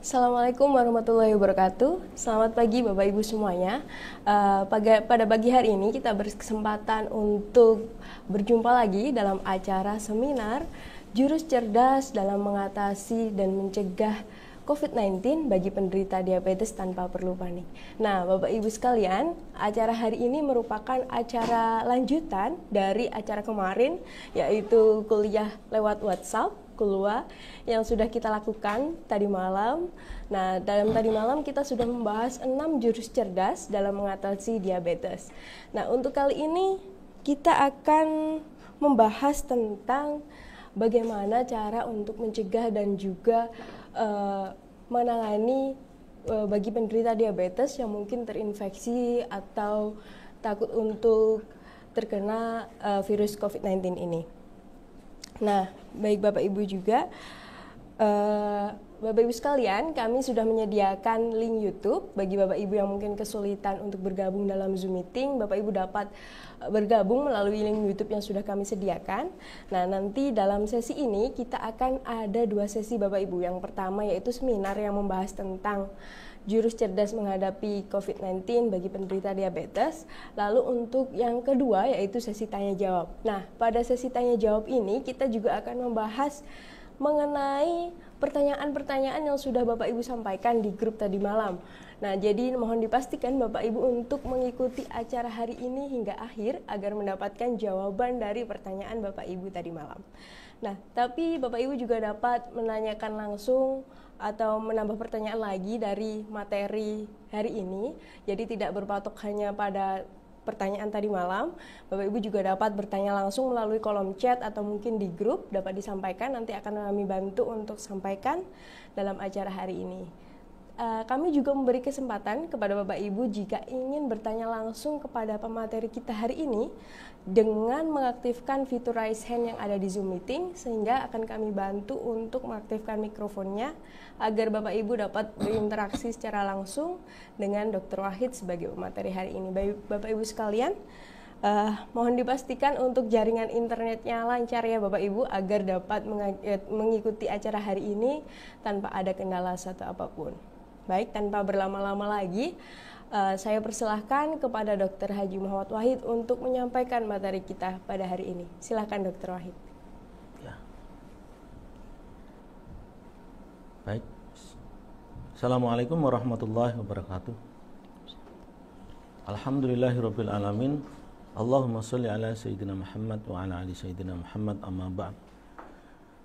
Assalamualaikum warahmatullahi wabarakatuh. Selamat pagi Bapak Ibu semuanya. Pada pagi hari ini kita berkesempatan untuk berjumpa lagi dalam acara seminar Jurus Cerdas dalam Mengatasi dan Mencegah COVID-19 bagi penderita diabetes tanpa perlu panik. Nah, Bapak Ibu sekalian, acara hari ini merupakan acara lanjutan dari acara kemarin, yaitu kuliah lewat WhatsApp Kulua yang sudah kita lakukan tadi malam. Nah, dalam tadi malam kita sudah membahas 6 jurus cerdas dalam mengatasi diabetes. Nah, untuk kali ini kita akan membahas tentang bagaimana cara untuk mencegah dan juga menangani bagi penderita diabetes yang mungkin terinfeksi atau takut untuk terkena virus COVID-19 ini. Nah, baik Bapak Ibu juga, Bapak Ibu sekalian, kami sudah menyediakan link YouTube bagi Bapak Ibu yang mungkin kesulitan untuk bergabung dalam Zoom meeting. Bapak Ibu dapat bergabung melalui link YouTube yang sudah kami sediakan. Nah, nanti dalam sesi ini kita akan ada 2 sesi Bapak Ibu. Yang pertama yaitu seminar yang membahas tentang jurus cerdas menghadapi COVID-19 bagi penderita diabetes. Lalu untuk yang kedua yaitu sesi tanya jawab. Nah, pada sesi tanya jawab ini kita juga akan membahas mengenai pertanyaan-pertanyaan yang sudah Bapak Ibu sampaikan di grup tadi malam. Nah, jadi mohon dipastikan Bapak Ibu untuk mengikuti acara hari ini hingga akhir agar mendapatkan jawaban dari pertanyaan Bapak Ibu tadi malam. Nah, tapi Bapak Ibu juga dapat menanyakan langsung atau menambah pertanyaan lagi dari materi hari ini. Jadi tidak berpatok hanya pada pertanyaan tadi malam. Bapak Ibu juga dapat bertanya langsung melalui kolom chat atau mungkin di grup dapat disampaikan, nanti akan kami bantu untuk sampaikan dalam acara hari ini. Kami juga memberi kesempatan kepada Bapak Ibu jika ingin bertanya langsung kepada pemateri kita hari ini dengan mengaktifkan fitur raise hand yang ada di Zoom meeting, sehingga akan kami bantu untuk mengaktifkan mikrofonnya agar Bapak Ibu dapat berinteraksi secara langsung dengan Dr. Wahid sebagai pemateri hari ini. Bapak Ibu sekalian, mohon dipastikan untuk jaringan internetnya lancar ya Bapak Ibu agar dapat mengikuti acara hari ini tanpa ada kendala satu apapun. Baik, tanpa berlama-lama lagi, saya persilahkan kepada Dr. Haji Muhammad Wahid untuk menyampaikan materi kita pada hari ini. Silakan Dr. Wahid. Ya. Baik. Assalamualaikum warahmatullahi wabarakatuh. Alhamdulillahirabbil alamin. Allahumma sholli ala sayyidina Muhammad wa ala ali sayyidina Muhammad, amma ba'd.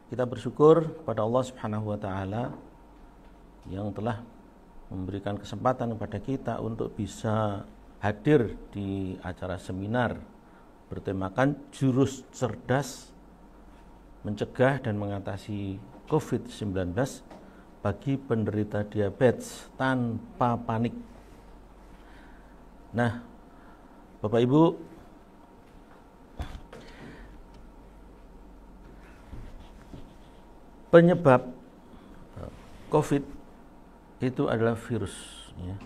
Kita bersyukur pada Allah Subhanahu wa taala yang telah memberikan kesempatan kepada kita untuk bisa hadir di acara seminar bertemakan jurus cerdas mencegah dan mengatasi COVID-19 bagi penderita diabetes tanpa panik. Nah, Bapak Ibu, penyebab COVID itu adalah virus ya.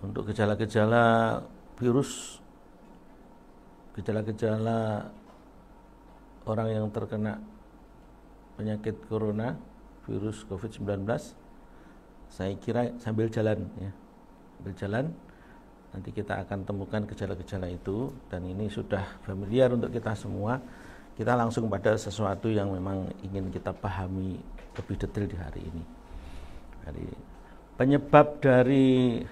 Untuk gejala-gejala virus, gejala-gejala orang yang terkena penyakit corona, virus COVID-19, saya kira sambil jalan ya. Sambil jalan nanti kita akan temukan gejala-gejala itu, dan ini sudah familiar untuk kita semua. Kita langsung pada sesuatu yang memang ingin kita pahami lebih detail di hari ini. Jadi, penyebab dari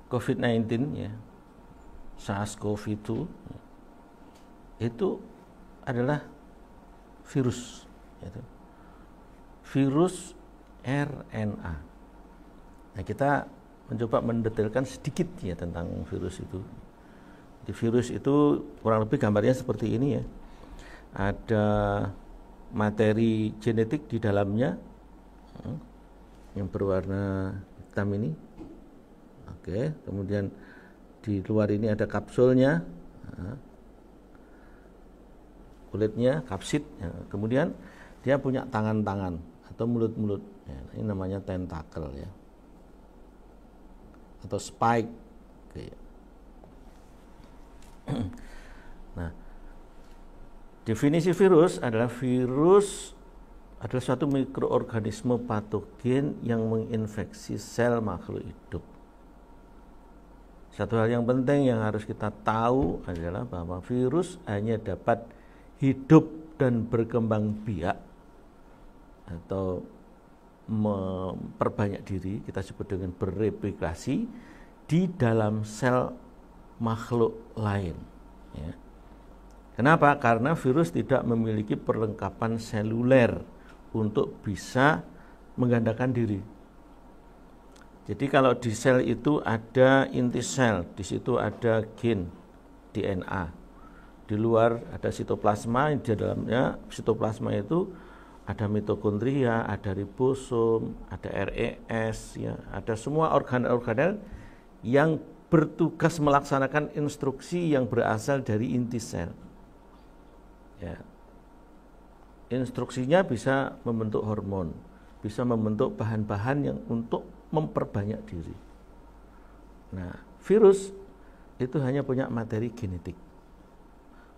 COVID-19 ya, SARS-CoV-2 itu adalah virus, yaitu virus RNA. Nah, kita mencoba mendetailkan sedikit ya tentang virus itu. Di virus itu kurang lebih gambarnya seperti ini ya. Ada materi genetik di dalamnya yang berwarna hitam ini. Oke, kemudian di luar ini ada kapsulnya, kulitnya, kapsid. Kemudian dia punya tangan-tangan atau mulut-mulut. Ini namanya tentakel ya, atau spike. Oke. Nah, definisi virus adalah virus adalah suatu mikroorganisme patogen yang menginfeksi sel makhluk hidup. Satu hal yang penting yang harus kita tahu adalah bahwa virus hanya dapat hidup dan berkembang biak atau memperbanyak diri, kita sebut dengan bereplikasi di dalam sel makhluk lain. Ya. Kenapa? Karena virus tidak memiliki perlengkapan seluler untuk bisa menggandakan diri. Jadi kalau di sel itu ada inti sel, di situ ada gen DNA. Di luar ada sitoplasma, di dalamnya sitoplasma itu ada mitokondria, ada ribosom, ada RES, ya, ada semua organel-organel yang bertugas melaksanakan instruksi yang berasal dari inti sel. Ya. Instruksinya bisa membentuk hormon, bisa membentuk bahan-bahan yang untuk memperbanyak diri. Nah, virus itu hanya punya materi genetik,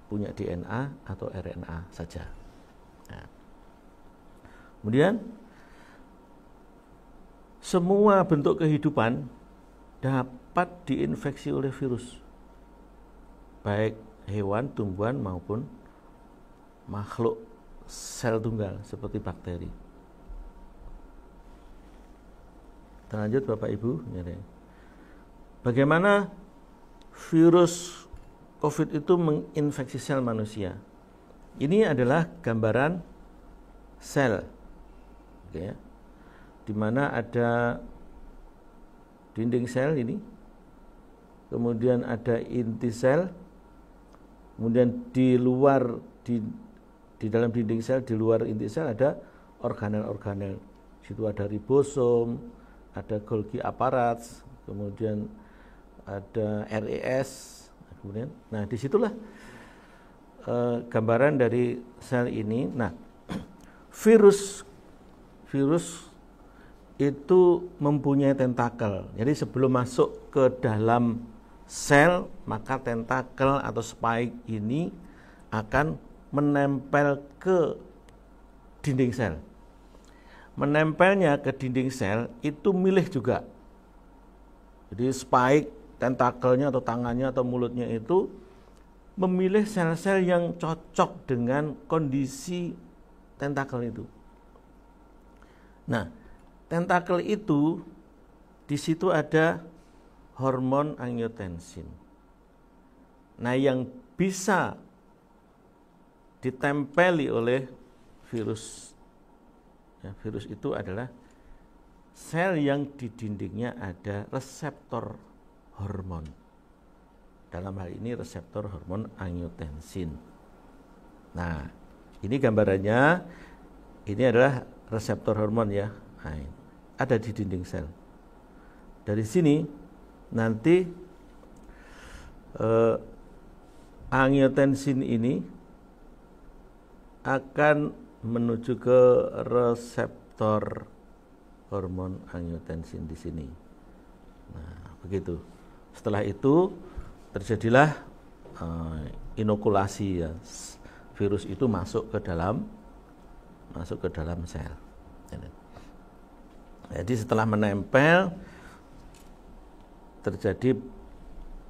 punya DNA atau RNA saja. Nah, kemudian semua bentuk kehidupan dapat diinfeksi oleh virus, baik hewan, tumbuhan maupun makhluk sel tunggal seperti bakteri. Lanjut Bapak Ibu, bagaimana virus COVID itu menginfeksi sel manusia? Ini adalah gambaran sel, oke, di mana ada dinding sel ini, kemudian ada inti sel, kemudian di luar di dalam dinding sel, di luar inti sel ada organel-organel. Situ ada ribosom, ada Golgi apparats, kemudian ada RES, kemudian, nah disitulah gambaran dari sel ini. Nah, virus itu mempunyai tentakel. Jadi sebelum masuk ke dalam sel, maka tentakel atau spike ini akan menempel ke dinding sel. Menempelnya ke dinding sel itu milih juga. Jadi spike, tentakelnya atau tangannya atau mulutnya itu memilih sel-sel yang cocok dengan kondisi tentakel itu. Nah, tentakel itu di situ ada hormon angiotensin. Nah, yang bisa ditempeli oleh virus, ya, virus itu adalah sel yang di dindingnya ada reseptor hormon. Dalam hal ini reseptor hormon angiotensin. Nah, ini gambarannya, ini adalah reseptor hormon ya. Nah, ada di dinding sel. Dari sini nanti angiotensin ini akan menuju ke reseptor hormon angiotensin di sini. Nah, begitu. Setelah itu terjadilah inokulasi ya. Virus itu masuk ke dalam sel. Jadi setelah menempel terjadi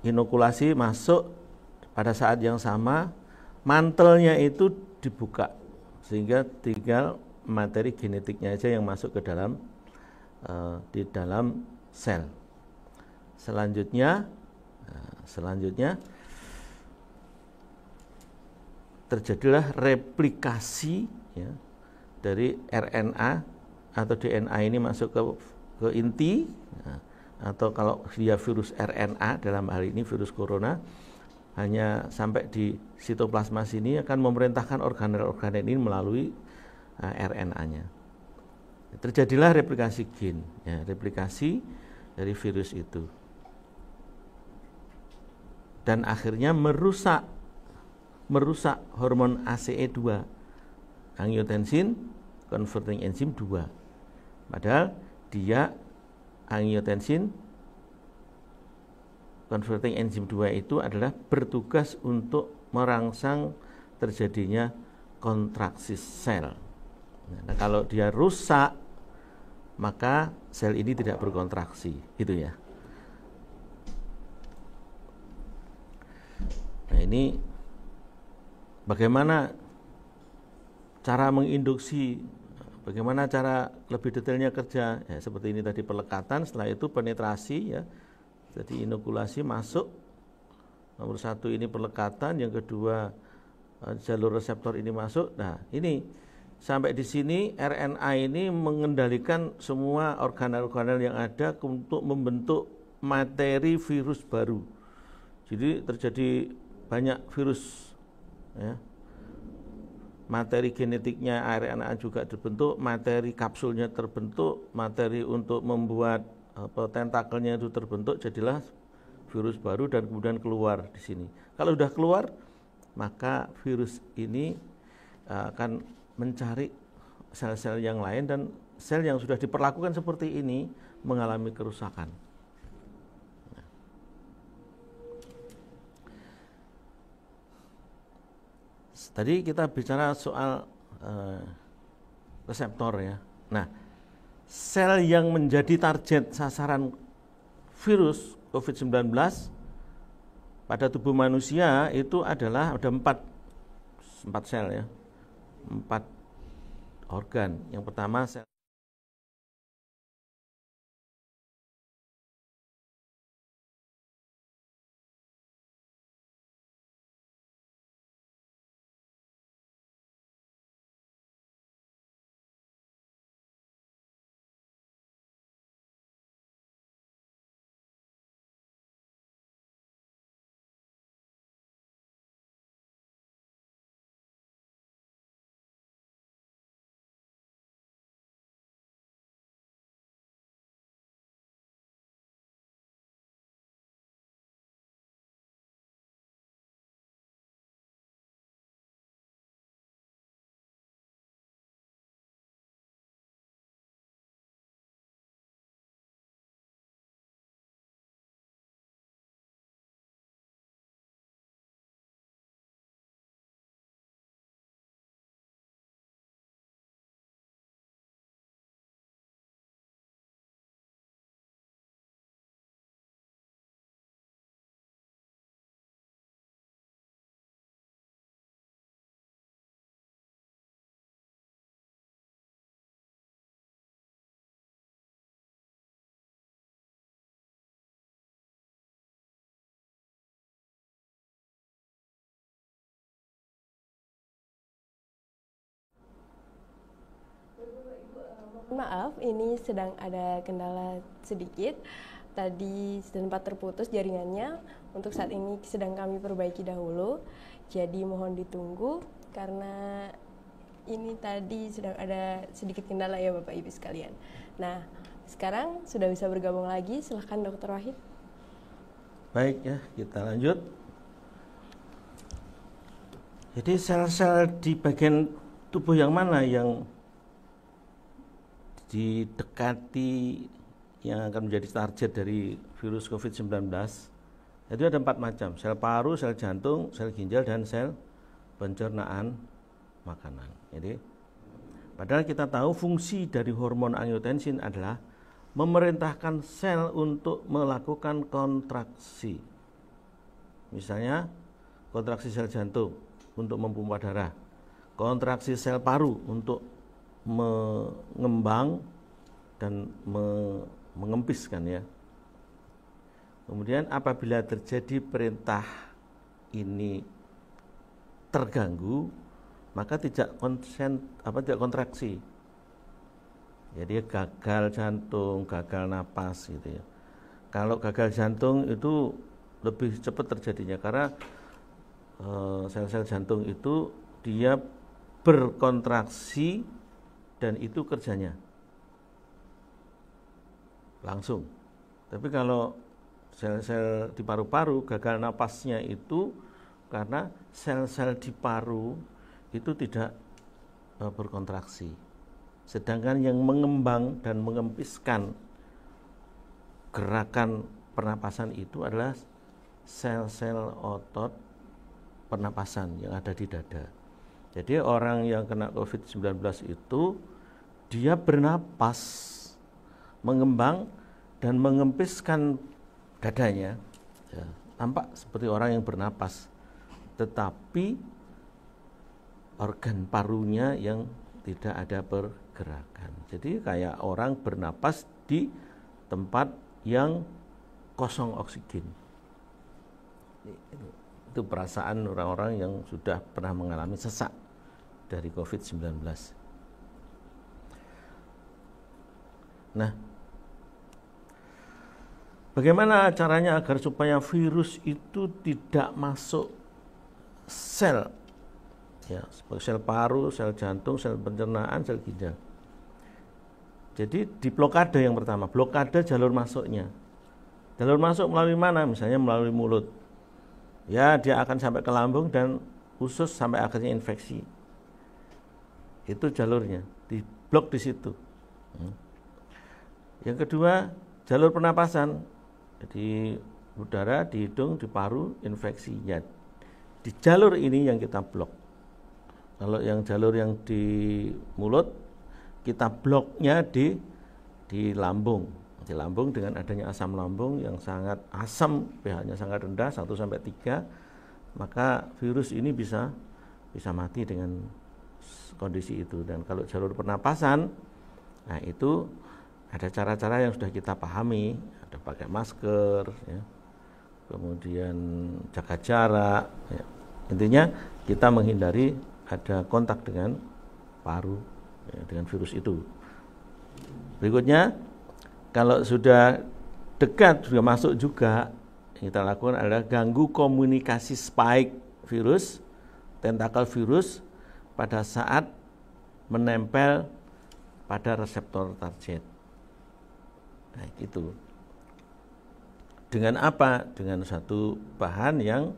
inokulasi, masuk pada saat yang sama mantelnya itu dibuka sehingga tinggal materi genetiknya aja yang masuk ke dalam di dalam sel. Selanjutnya terjadilah replikasi ya, dari RNA atau DNA ini masuk ke inti, nah, atau kalau dia virus RNA, dalam hal ini virus corona, hanya sampai di sitoplasma sini akan memerintahkan organel-organel ini melalui RNA-nya. Terjadilah replikasi gen, ya, replikasi dari virus itu, dan akhirnya merusak hormon ACE2, angiotensin converting enzyme 2. Padahal dia angiotensin converting enzyme 2 itu adalah bertugas untuk merangsang terjadinya kontraksi sel. Nah, kalau dia rusak, maka sel ini tidak berkontraksi, gitu ya. Nah, ini bagaimana cara menginduksi, bagaimana cara lebih detailnya kerja, ya, seperti ini tadi pelekatan, setelah itu penetrasi, ya. Jadi inokulasi masuk, nomor satu ini pelekatan, yang kedua jalur reseptor ini masuk. Nah, ini sampai di sini RNA ini mengendalikan semua organel-organel yang ada untuk membentuk materi virus baru. Jadi terjadi banyak virus, ya. Materi genetiknya RNA juga terbentuk, materi kapsulnya terbentuk, materi untuk membuat tentakelnya itu terbentuk, jadilah virus baru dan kemudian keluar di sini. Kalau sudah keluar, maka virus ini akan mencari sel-sel yang lain, dan sel yang sudah diperlakukan seperti ini mengalami kerusakan. Tadi kita bicara soal reseptor, ya. Nah, sel yang menjadi target sasaran virus COVID-19 pada tubuh manusia itu adalah ada empat sel, ya, 4 organ. Yang pertama sel Maaf, ini sedang ada kendala sedikit. Tadi sempat terputus jaringannya. Untuk saat ini sedang kami perbaiki dahulu. Jadi mohon ditunggu karena ini tadi sedang ada sedikit kendala, ya Bapak Ibu sekalian. Nah, sekarang sudah bisa bergabung lagi. Silahkan Dr. Wahid. Baik, ya, kita lanjut. Jadi sel-sel di bagian tubuh yang mana yang didekati yang akan menjadi target dari virus COVID-19? Itu ada 4 macam: sel paru, sel jantung, sel ginjal, dan sel pencernaan makanan. Jadi padahal kita tahu fungsi dari hormon angiotensin adalah memerintahkan sel untuk melakukan kontraksi. Misalnya kontraksi sel jantung untuk memompa darah, kontraksi sel paru untuk mengembang dan mengempiskan, ya. Kemudian apabila terjadi perintah ini terganggu, maka tidak kontraksi. Jadi gagal jantung, gagal napas, gitu, ya. Kalau gagal jantung itu lebih cepat terjadinya karena sel-sel jantung itu dia berkontraksi dan itu kerjanya langsung. Tapi kalau sel-sel di paru-paru gagal napasnya itu karena sel-sel di paru itu tidak berkontraksi. Sedangkan yang mengembang dan mengempiskan gerakan pernapasan itu adalah sel-sel otot pernapasan yang ada di dada. Jadi orang yang kena COVID-19 itu dia bernapas, mengembang dan mengempiskan dadanya, ya, tampak seperti orang yang bernapas, tetapi organ parunya yang tidak ada pergerakan. Jadi kayak orang bernapas di tempat yang kosong oksigen. Itu perasaan orang-orang yang sudah pernah mengalami sesak dari COVID-19. Nah, bagaimana caranya agar supaya virus itu tidak masuk sel, ya, seperti sel paru, sel jantung, sel pencernaan, sel ginjal. Jadi diblokade yang pertama, blokade jalur masuknya. Jalur masuk melalui mana? Misalnya melalui mulut. Ya, dia akan sampai ke lambung dan usus sampai akhirnya infeksi. Itu jalurnya, diblok di situ. Yang kedua, jalur pernapasan. Jadi udara di hidung, di paru, infeksinya. Di jalur ini yang kita blok. Kalau yang jalur yang di mulut, kita bloknya di lambung. Di lambung dengan adanya asam lambung yang sangat asam, pH-nya sangat rendah 1-3, maka virus ini bisa mati dengan kondisi itu. Dan kalau jalur pernapasan, nah itu ada cara-cara yang sudah kita pahami, ada pakai masker, ya, kemudian jaga jarak, ya. Intinya kita menghindari ada kontak dengan paru, ya, dengan virus itu. Berikutnya, kalau sudah dekat, sudah masuk juga, yang kita lakukan adalah ganggu komunikasi spike virus, tentakel virus pada saat menempel pada reseptor target. Nah, itu. Dengan apa? Dengan satu bahan yang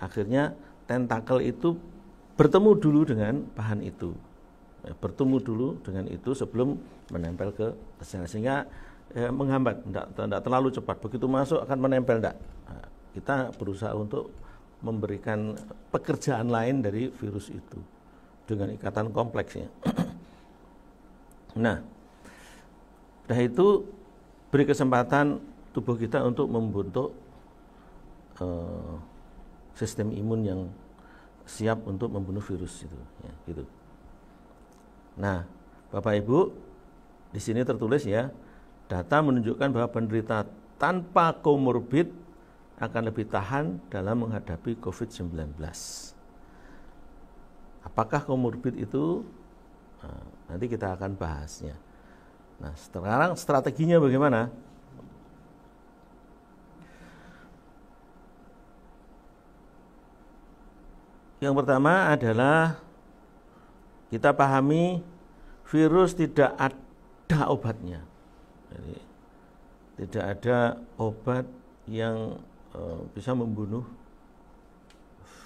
akhirnya tentakel itu bertemu dulu dengan bahan itu. Bertemu dulu dengan itu sebelum menempel ke sel, sehingga menghambat, tidak terlalu cepat. Begitu masuk akan menempel, tidak. Nah, kita berusaha untuk memberikan pekerjaan lain dari virus itu dengan ikatan kompleksnya. Nah, sudah itu beri kesempatan tubuh kita untuk membentuk sistem imun yang siap untuk membunuh virus itu, ya, gitu. Nah, Bapak Ibu, di sini tertulis ya, data menunjukkan bahwa penderita tanpa komorbid akan lebih tahan dalam menghadapi COVID-19. Apakah komorbid itu? Nah, nanti kita akan bahasnya. Nah, sekarang strateginya bagaimana? Yang pertama adalah kita pahami virus tidak ada obatnya. Jadi, tidak ada obat yang bisa membunuh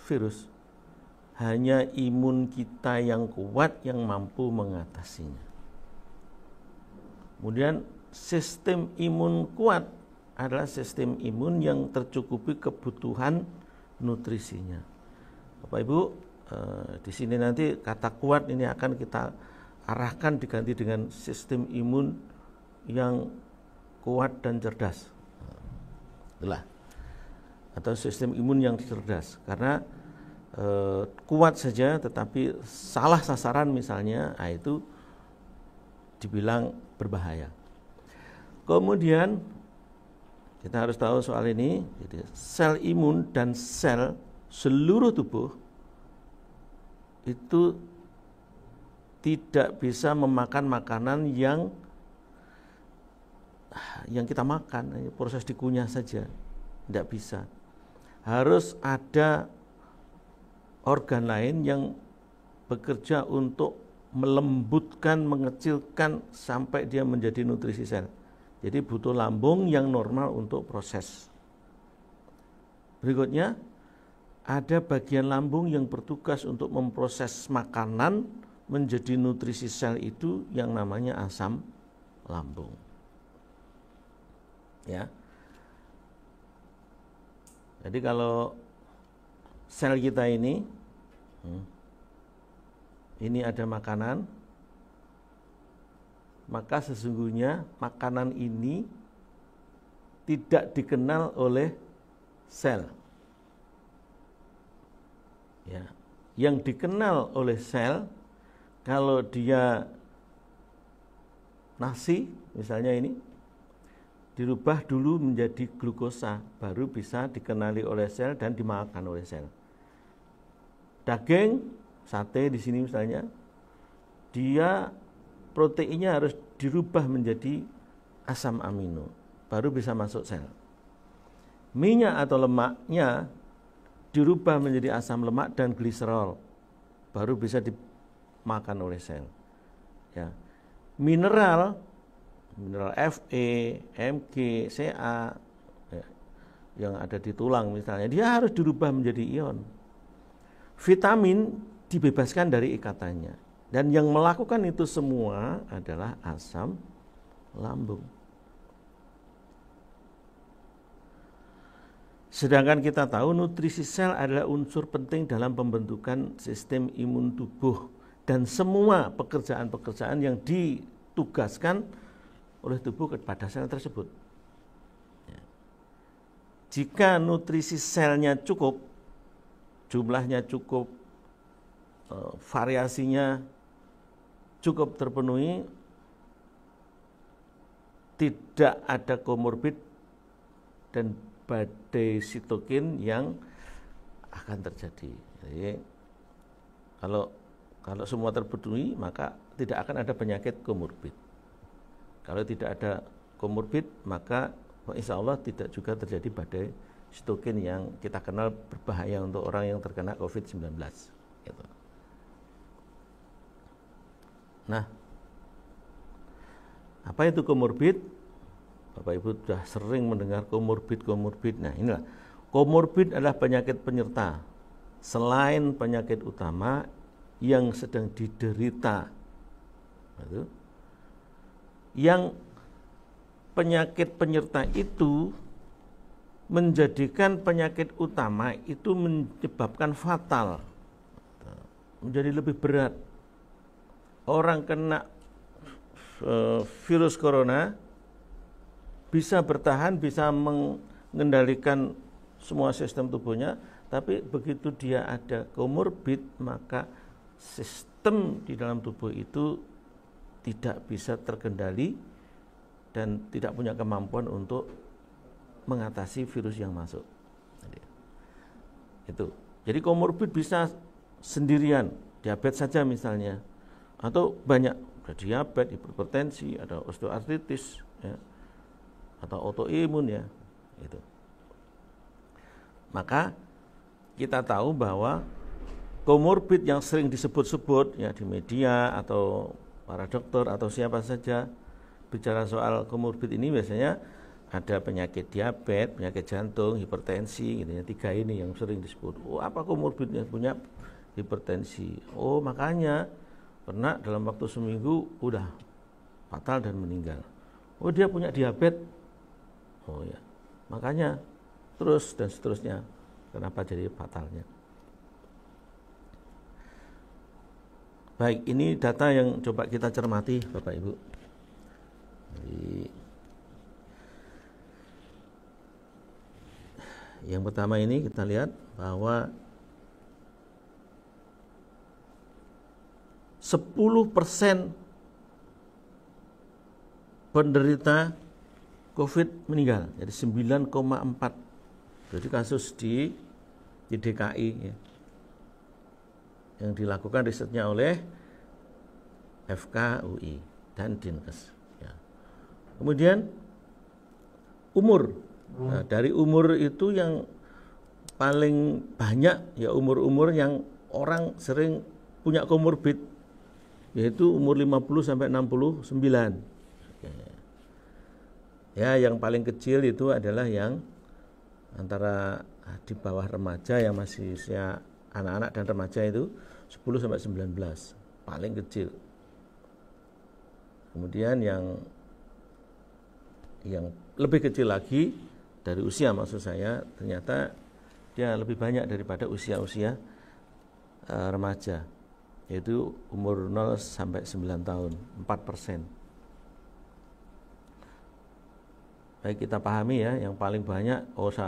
virus. Hanya imun kita yang kuat yang mampu mengatasinya. Kemudian sistem imun kuat adalah sistem imun yang tercukupi kebutuhan nutrisinya. Bapak Ibu, di sini nanti kata kuat ini akan kita arahkan diganti dengan sistem imun yang kuat dan cerdas. Itulah. Atau sistem imun yang cerdas, karena kuat saja tetapi salah sasaran misalnya, nah itu dibilang berbahaya. Kemudian kita harus tahu soal ini, jadi sel imun dan sel seluruh tubuh itu tidak bisa memakan makanan yang kita makan, proses dikunyah saja, tidak bisa. Harus ada organ lain yang bekerja untuk melembutkan, mengecilkan sampai dia menjadi nutrisi sel. Jadi butuh lambung yang normal untuk proses. Berikutnya, ada bagian lambung yang bertugas untuk memproses makanan menjadi nutrisi sel itu yang namanya asam lambung. Ya. Jadi kalau sel kita ini ini ada makanan, maka sesungguhnya makanan ini tidak dikenal oleh sel. Ya, yang dikenal oleh sel kalau dia nasi misalnya ini dirubah dulu menjadi glukosa, baru bisa dikenali oleh sel dan dimakan oleh sel. Daging, sate di sini misalnya, dia proteinnya harus dirubah menjadi asam amino, baru bisa masuk sel. Minyak atau lemaknya dirubah menjadi asam lemak dan gliserol, baru bisa dimakan oleh sel. Ya. Mineral Fe, Mg, Ca ya, yang ada di tulang misalnya, dia harus dirubah menjadi ion. Vitamin dibebaskan dari ikatannya, dan yang melakukan itu semua adalah asam lambung. Sedangkan kita tahu nutrisi sel adalah unsur penting dalam pembentukan sistem imun tubuh dan semua pekerjaan-pekerjaan yang ditugaskan oleh tubuh kepada sel tersebut. Jika nutrisi selnya cukup, jumlahnya cukup, variasinya cukup terpenuhi, tidak ada komorbid dan badai sitokin yang akan terjadi. Jadi, kalau semua terpenuhi, maka tidak akan ada penyakit komorbid. Kalau tidak ada komorbid, maka insya Allah tidak juga terjadi badai sitokin yang kita kenal berbahaya untuk orang yang terkena COVID-19. Gitu. Nah, apa itu komorbid? Bapak Ibu sudah sering mendengar komorbid. Nah, inilah komorbid adalah penyakit penyerta selain penyakit utama yang sedang diderita. Itu. Yang penyakit penyerta itu menjadikan penyakit utama itu menyebabkan fatal, menjadi lebih berat. Orang kena virus corona bisa bertahan, bisa mengendalikan semua sistem tubuhnya, tapi begitu dia ada komorbid, maka sistem di dalam tubuh itu tidak bisa terkendali dan tidak punya kemampuan untuk mengatasi virus yang masuk. Jadi komorbid bisa sendirian, diabetes saja misalnya, atau banyak, ada diabetes, hipertensi, ada osteoartritis, ya, atau autoimun ya, itu. Maka kita tahu bahwa komorbid yang sering disebut-sebut ya di media atau para dokter atau siapa saja bicara soal komorbid ini biasanya ada penyakit diabetes, penyakit jantung, hipertensi, gitu ya. 3 ini yang sering disebut. Oh, apa komorbidnya? Punya hipertensi. Oh, makanya pernah dalam waktu seminggu udah fatal dan meninggal. Oh, dia punya diabetes. Oh ya, makanya terus dan seterusnya. Kenapa jadi fatalnya? Baik, ini data yang coba kita cermati Bapak Ibu. Jadi, yang pertama ini kita lihat bahwa 10% penderita COVID meninggal, jadi 9,4. Jadi kasus di DKI ya, yang dilakukan risetnya oleh FKUI dan Dinkes. Ya. Kemudian umur, nah, dari umur itu yang paling banyak ya umur-umur yang orang sering punya komorbid, yaitu umur 50 sampai 69. Ya, yang paling kecil itu adalah yang antara di bawah remaja, yang masih usia anak-anak dan remaja itu 10 sampai 19, paling kecil. Kemudian yang lebih kecil lagi dari usia, maksud saya, ternyata dia lebih banyak daripada usia-usia remaja, yaitu umur 0 sampai 9 tahun, 4%. Baik, kita pahami ya, yang paling banyak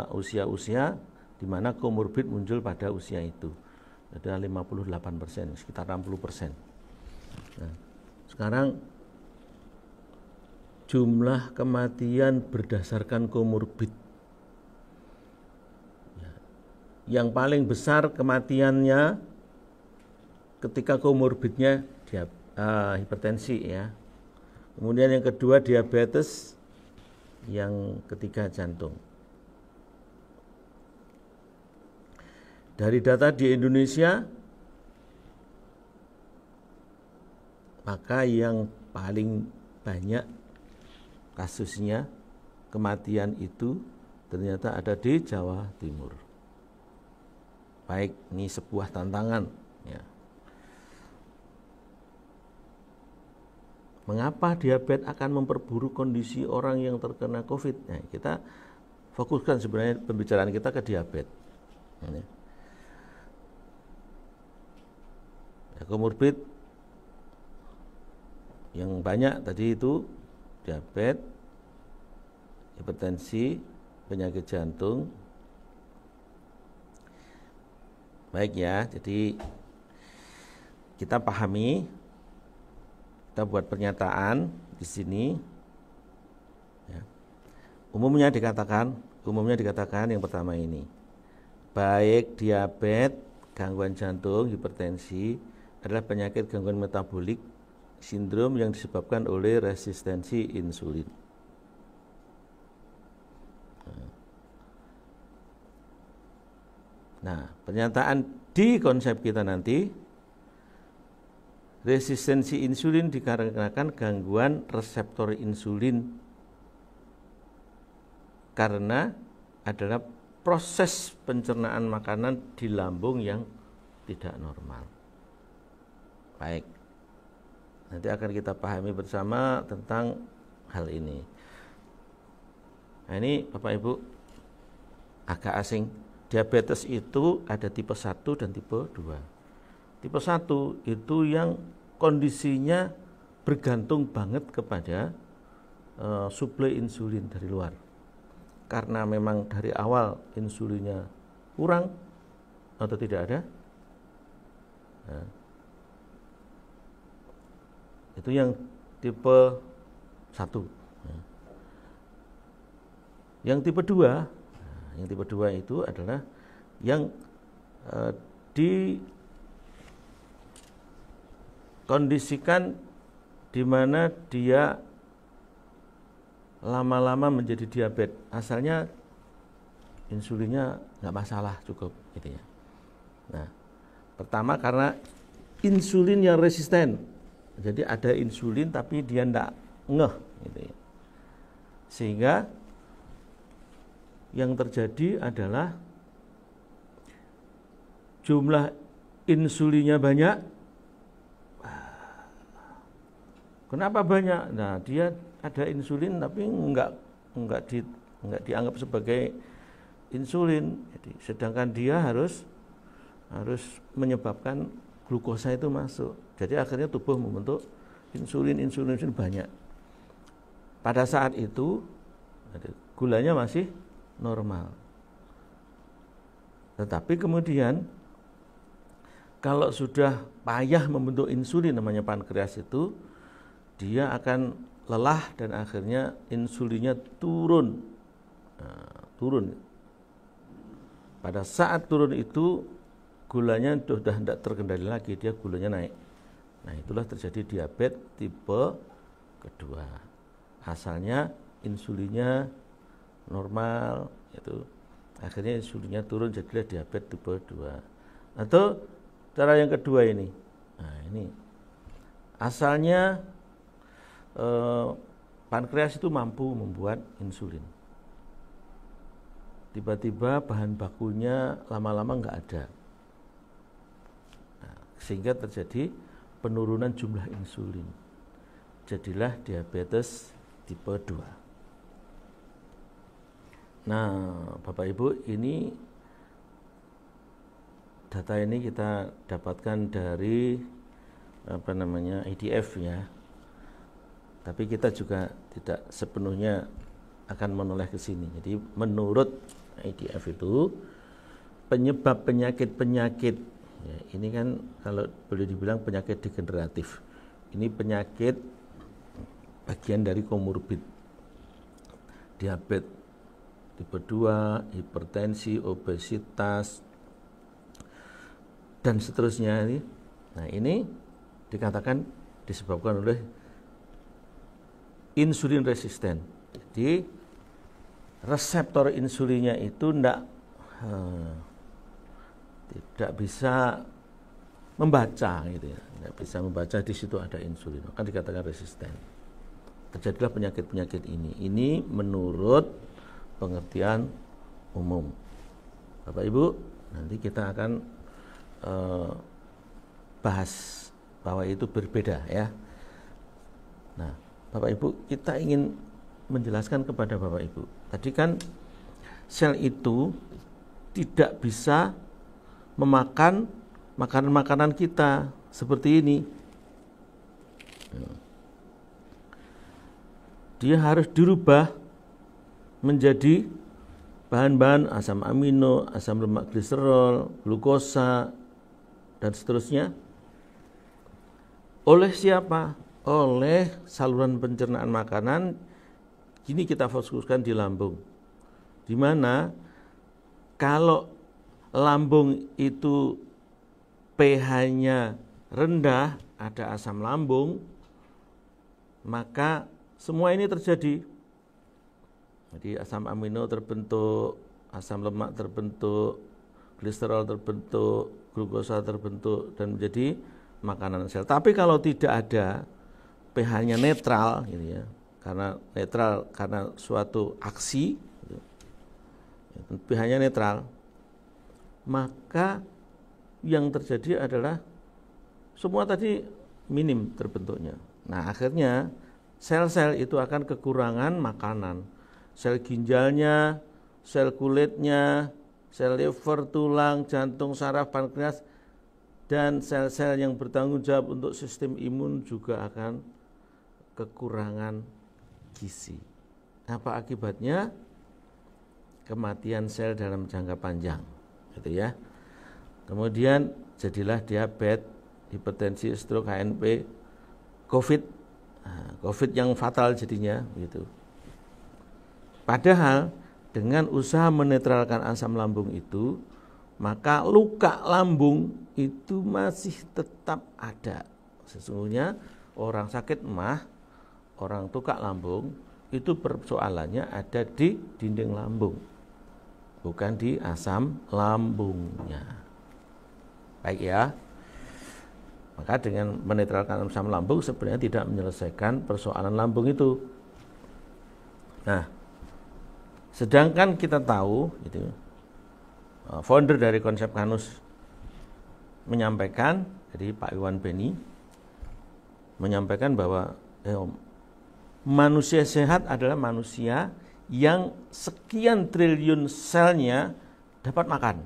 usia-usia di mana komorbid muncul pada usia itu. Ada 58%, sekitar 60%. Nah, sekarang jumlah kematian berdasarkan komorbid. Yang paling besar kematiannya ketika komorbidnya hipertensi ya. Kemudian yang kedua diabetes, yang ketiga jantung. Dari data di Indonesia, maka yang paling banyak kasusnya kematian itu ternyata ada di Jawa Timur. Baik, ini sebuah tantangan ya. Mengapa diabetes akan memperburuk kondisi orang yang terkena COVID? Nah, kita fokuskan sebenarnya pembicaraan kita ke diabetes. Ya, komorbid yang banyak tadi itu diabetes, hipertensi, penyakit jantung. Baik ya, jadi kita pahami, kita buat pernyataan di sini. Ya. Umumnya dikatakan yang pertama ini, baik diabetes, gangguan jantung, hipertensi adalah penyakit gangguan metabolik, sindrom yang disebabkan oleh resistensi insulin. Nah, pernyataan di konsep kita nanti, resistensi insulin dikarenakan gangguan reseptor insulin karena adalah proses pencernaan makanan di lambung yang tidak normal. Baik, nanti akan kita pahami bersama tentang hal ini. Nah, ini Bapak Ibu agak asing. Diabetes itu ada tipe 1 dan tipe 2. Tipe 1 itu yang kondisinya bergantung banget kepada suplai insulin dari luar. Karena memang dari awal insulinnya kurang atau tidak ada. Nah, itu yang tipe 1. Yang tipe 2, yang tipe 2 itu adalah yang dikondisikan di mana dia lama-lama menjadi diabetes. Asalnya insulinnya nggak masalah, cukup gitu ya. Nah, pertama karena insulin yang resisten. Jadi ada insulin tapi dia nggak ngeh gitu ya. Sehingga yang terjadi adalah jumlah insulinnya banyak. Kenapa banyak? Nah, dia ada insulin tapi enggak dianggap sebagai insulin. Jadi, sedangkan dia harus menyebabkan glukosa itu masuk. Jadi akhirnya tubuh membentuk insulin banyak. Pada saat itu gulanya masih normal. Tetapi kemudian kalau sudah payah membentuk insulin, namanya pankreas itu, dia akan lelah dan akhirnya insulinnya turun. Nah, turun. Pada saat turun itu gulanya sudah tidak terkendali lagi, dia gulanya naik. Nah, itulah terjadi diabetes tipe kedua. Asalnya insulinnya normal, itu akhirnya insulinnya turun, jadilah diabetes tipe 2. Atau cara yang kedua ini, nah ini asalnya pankreas itu mampu membuat insulin, tiba-tiba bahan bakunya lama-lama nggak ada, nah, sehingga terjadi penurunan jumlah insulin, jadilah diabetes tipe 2. Nah, Bapak Ibu, ini data ini kita dapatkan dari IDF ya. Tapi kita juga tidak sepenuhnya akan menoleh ke sini. Jadi menurut IDF itu penyebab penyakit-penyakit ya, ini kan kalau boleh dibilang penyakit degeneratif. Ini penyakit bagian dari komorbid. Diabetes tipe 2, hipertensi, obesitas dan seterusnya ini. Nah, ini dikatakan disebabkan oleh insulin resisten. Jadi reseptor insulinnya itu tidak bisa membaca gitu ya. Tidak bisa membaca di situ ada insulin. Maka dikatakan resisten. Terjadilah penyakit-penyakit ini. Ini menurut pengertian umum. Bapak Ibu, nanti kita akan bahas bahwa itu berbeda ya. Nah, Bapak Ibu, kita ingin menjelaskan kepada Bapak Ibu. Tadi kan sel itu tidak bisa memakan makanan-makanan kita seperti ini. Dia harus dirubah menjadi bahan-bahan asam amino, asam lemak gliserol, glukosa, dan seterusnya. Oleh siapa? Oleh saluran pencernaan makanan. Kini kita fokuskan di lambung. Di mana kalau lambung itu pH-nya rendah, ada asam lambung, maka semua ini terjadi. Jadi asam amino terbentuk, asam lemak terbentuk, gliserol terbentuk, glukosa terbentuk dan menjadi makanan sel. Tapi kalau tidak ada pH-nya netral gitu ya. Karena netral karena suatu aksi gitu, pH-nya netral, maka yang terjadi adalah semua tadi minim terbentuknya. Nah, akhirnya sel-sel itu akan kekurangan makanan. Sel ginjalnya, sel kulitnya, sel liver, tulang, jantung, saraf, pankreas, dan sel-sel yang bertanggung jawab untuk sistem imun juga akan kekurangan gizi. Apa akibatnya? Kematian sel dalam jangka panjang, gitu ya. Kemudian jadilah diabetes, hipertensi, stroke, HNP, COVID, COVID yang fatal jadinya, gitu. Padahal dengan usaha menetralkan asam lambung itu, maka luka lambung itu masih tetap ada. Sesungguhnya orang sakit emah, orang tukak lambung itu persoalannya ada di dinding lambung, bukan di asam lambungnya. Baik ya. Maka dengan menetralkan asam lambung sebenarnya tidak menyelesaikan persoalan lambung itu. Nah, sedangkan kita tahu itu founder dari konsep Kanus menyampaikan, jadi Pak Iwan Beni menyampaikan bahwa manusia sehat adalah manusia yang sekian triliun selnya dapat makan.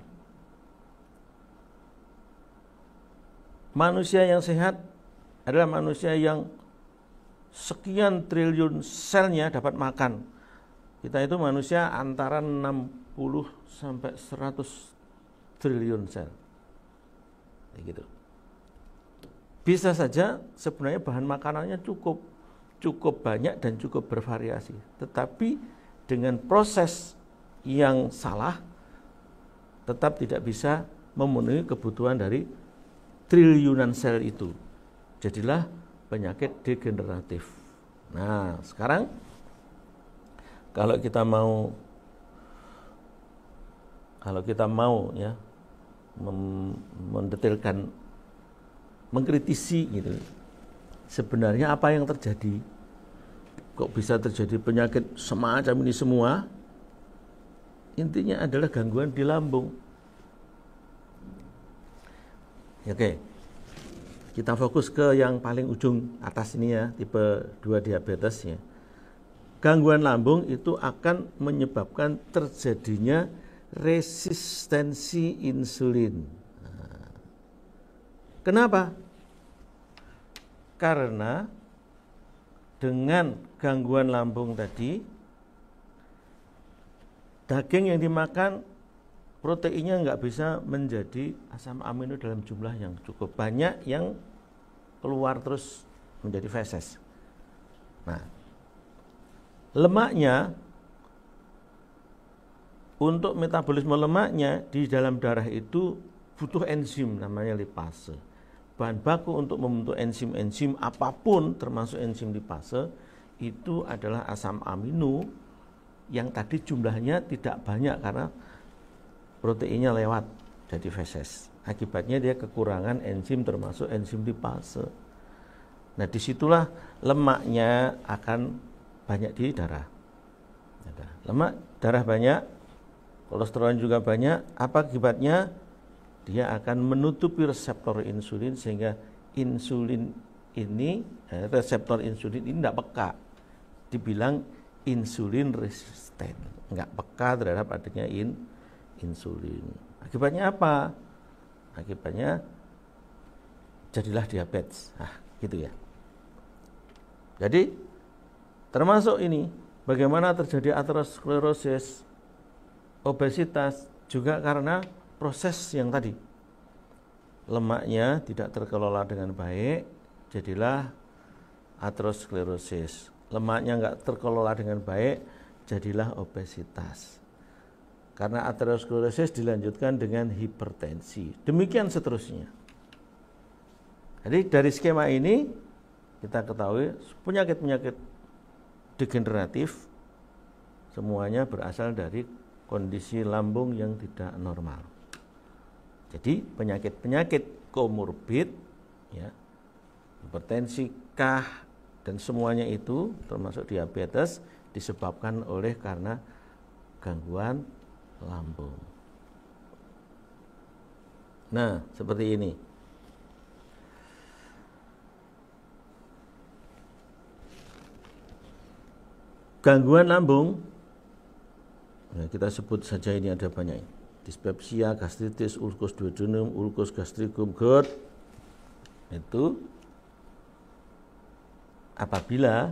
Manusia yang sehat adalah manusia yang sekian triliun selnya dapat makan. Kita itu manusia antara 60 sampai 100 triliun sel. Gitu. Bisa saja sebenarnya bahan makanannya cukup banyak dan cukup bervariasi. Tetapi dengan proses yang salah tetap tidak bisa memenuhi kebutuhan dari triliunan sel itu. Jadilah penyakit degeneratif. Nah, sekarang kalau kita mau ya mendetailkan, mengkritisi gitu, sebenarnya apa yang terjadi, kok bisa terjadi penyakit semacam ini semua? Intinya adalah gangguan di lambung. Oke, kita fokus ke yang paling ujung atas ini ya, tipe 2 diabetes ya. Gangguan lambung itu akan menyebabkan terjadinya resistensi insulin. Kenapa? karena dengan gangguan lambung tadi, daging yang dimakan proteinnya nggak bisa menjadi asam amino dalam jumlah yang cukup banyak, yang keluar terus menjadi feses. Nah, lemaknya, untuk metabolisme lemaknya di dalam darah itu butuh enzim namanya lipase. Bahan baku untuk membentuk enzim-enzim apapun termasuk enzim lipase itu adalah asam amino yang tadi jumlahnya tidak banyak karena proteinnya lewat jadi feses. Akibatnya dia kekurangan enzim termasuk enzim lipase. Nah, disitulah lemaknya akan banyak di darah. Lemak darah banyak, kolesterol juga banyak. Apa akibatnya? Dia akan menutupi reseptor insulin sehingga insulin ini, reseptor insulin ini tidak peka. Dibilang insulin resisten, nggak peka terhadap adanya insulin. Akibatnya apa? Akibatnya jadilah diabetes. Nah, gitu ya. Jadi termasuk ini bagaimana terjadi aterosklerosis, obesitas juga karena proses yang tadi. Lemaknya tidak terkelola dengan baik, jadilah aterosklerosis. Lemaknya enggak terkelola dengan baik, jadilah obesitas. Karena aterosklerosis dilanjutkan dengan hipertensi. Demikian seterusnya. Jadi dari skema ini kita ketahui penyakit-penyakit degeneratif semuanya berasal dari kondisi lambung yang tidak normal. Jadi penyakit-penyakit komorbid, ya, hipertensi, KAH, dan semuanya itu termasuk diabetes disebabkan oleh karena gangguan lambung. Nah, seperti ini. Gangguan lambung, ya, kita sebut saja ini ada banyak. Dispepsia, gastritis, ulkus duodenum, ulkus gastricum, GERD. Itu apabila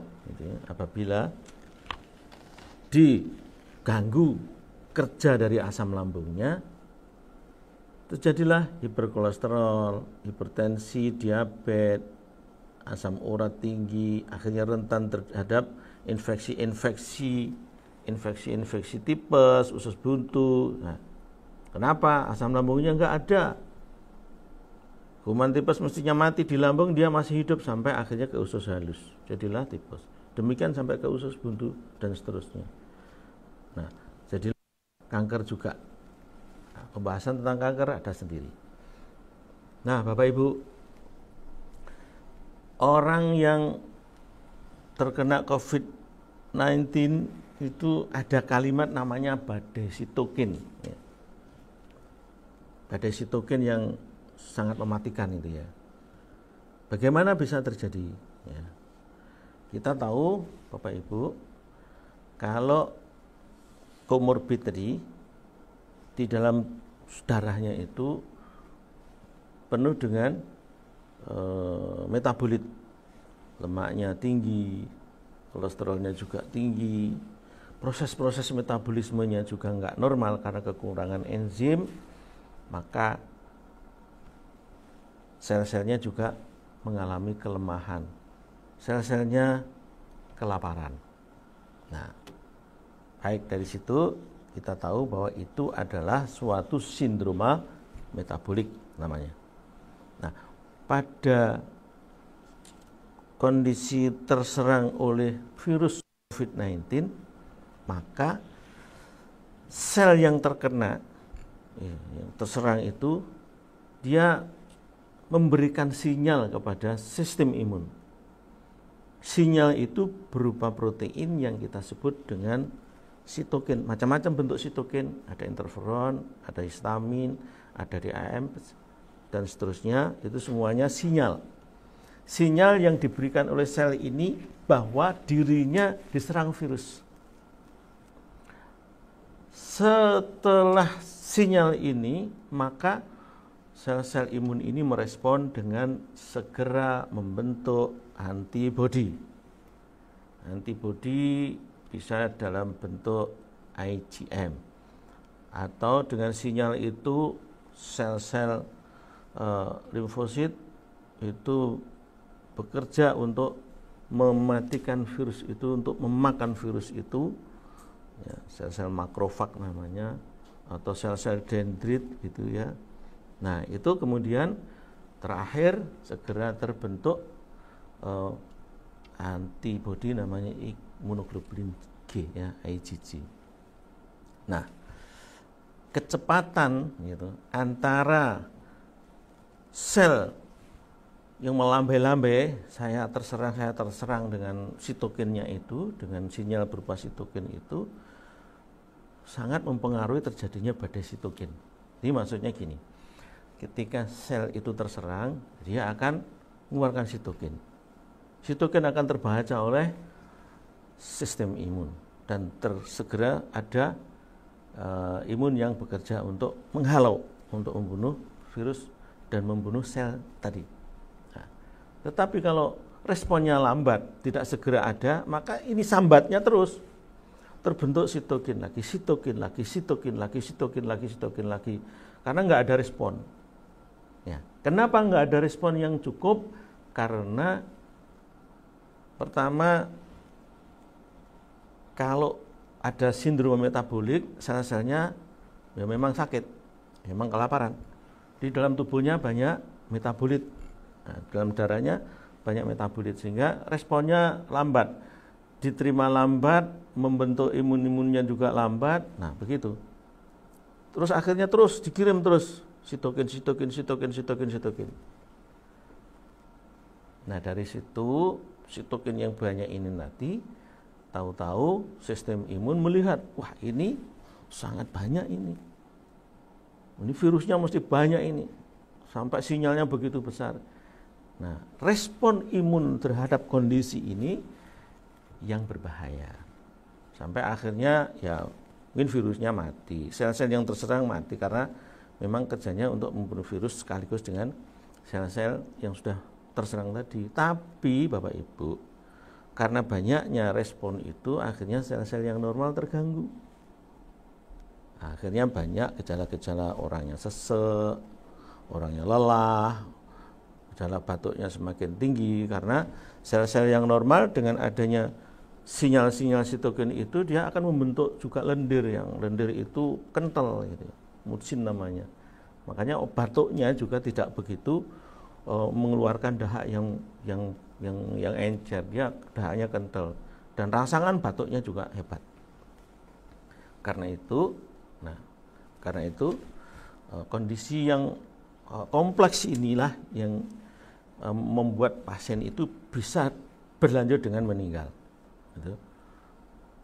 diganggu kerja dari asam lambungnya, terjadilah hiperkolesterol, hipertensi, diabetes, asam urat tinggi, akhirnya rentan terhadap infeksi tipes, usus buntu. Nah, kenapa? Asam lambungnya enggak ada. Kuman tipes mestinya mati di lambung, dia masih hidup sampai akhirnya ke usus halus. Jadilah tipes. Demikian sampai ke usus buntu dan seterusnya. Nah, jadilah kanker juga. Nah, pembahasan tentang kanker ada sendiri. Nah, Bapak Ibu, orang yang terkena COVID-19 itu ada kalimat namanya badai sitokin. Badai sitokin yang sangat mematikan itu ya. Bagaimana bisa terjadi? Ya. Kita tahu Bapak Ibu, kalau komorbid tadi di dalam darahnya itu penuh dengan metabolit, lemaknya tinggi, kolesterolnya juga tinggi, proses-proses metabolismenya juga enggak normal karena kekurangan enzim, maka sel-selnya juga mengalami kelemahan, sel-selnya kelaparan. Nah, baik dari situ kita tahu bahwa itu adalah suatu sindroma metabolik namanya. Nah, pada kondisi terserang oleh virus COVID-19, maka sel yang terkena, yang terserang itu, dia memberikan sinyal kepada sistem imun. Sinyal itu berupa protein yang kita sebut dengan sitokin. Macam-macam bentuk sitokin, ada interferon, ada histamin, ada DAM, dan seterusnya. Itu semuanya sinyal. Sinyal yang diberikan oleh sel ini bahwa dirinya diserang virus. Setelah sinyal ini, maka sel-sel imun ini merespon dengan segera membentuk antibodi. Antibodi bisa dalam bentuk IgM, atau dengan sinyal itu sel-sel limfosit itu bekerja untuk mematikan virus itu, untuk memakan virus itu, ya, sel-sel makrofag namanya, atau sel-sel dendrit gitu ya. Nah, itu kemudian terakhir segera terbentuk antibodi namanya imunoglobulin G ya, IgG. Nah, kecepatan gitu antara sel yang melambai-lambai, saya terserang dengan sitokinnya itu, dengan sinyal berupa sitokin itu sangat mempengaruhi terjadinya badai sitokin. Jadi maksudnya gini, ketika sel itu terserang, dia akan mengeluarkan sitokin. Sitokin akan terbaca oleh sistem imun dan segera ada imun yang bekerja untuk menghalau, untuk membunuh virus dan membunuh sel tadi. Nah, tetapi kalau responnya lambat, tidak segera ada, maka ini sambatnya terus. Terbentuk sitokin lagi, sitokin lagi, sitokin lagi, sitokin lagi, sitokin lagi. Karena nggak ada respon. Ya. Kenapa nggak ada respon yang cukup? Karena pertama, kalau ada sindrom metabolik, sel-selnya ya memang sakit, memang kelaparan. Di dalam tubuhnya banyak metabolit, nah, dalam darahnya banyak metabolit, sehingga responnya lambat, diterima lambat, membentuk imun-imunnya juga lambat. Nah begitu. Terus akhirnya terus dikirim terus sitokin. Nah dari situ sitokin yang banyak ini nanti tahu-tahu sistem imun melihat, wah ini sangat banyak ini virusnya mesti banyak ini, sampai sinyalnya begitu besar. Nah, respon imun terhadap kondisi ini yang berbahaya. Sampai akhirnya ya mungkin virusnya mati, sel-sel yang terserang mati karena memang kerjanya untuk membunuh virus sekaligus dengan sel-sel yang sudah terserang tadi. Tapi Bapak Ibu, karena banyaknya respon itu akhirnya sel-sel yang normal terganggu. Akhirnya banyak gejala-gejala, orangnya sesek, orangnya lelah, gejala batuknya semakin tinggi karena sel-sel yang normal dengan adanya sinyal-sinyal sitokin itu dia akan membentuk juga lendir, yang lendir itu kental gitu, mutsin namanya. Makanya batuknya juga tidak begitu mengeluarkan dahak yang encer, dia dahaknya kental dan rasangan batuknya juga hebat. Karena itu kondisi yang kompleks inilah yang membuat pasien itu bisa berlanjut dengan meninggal. Gitu.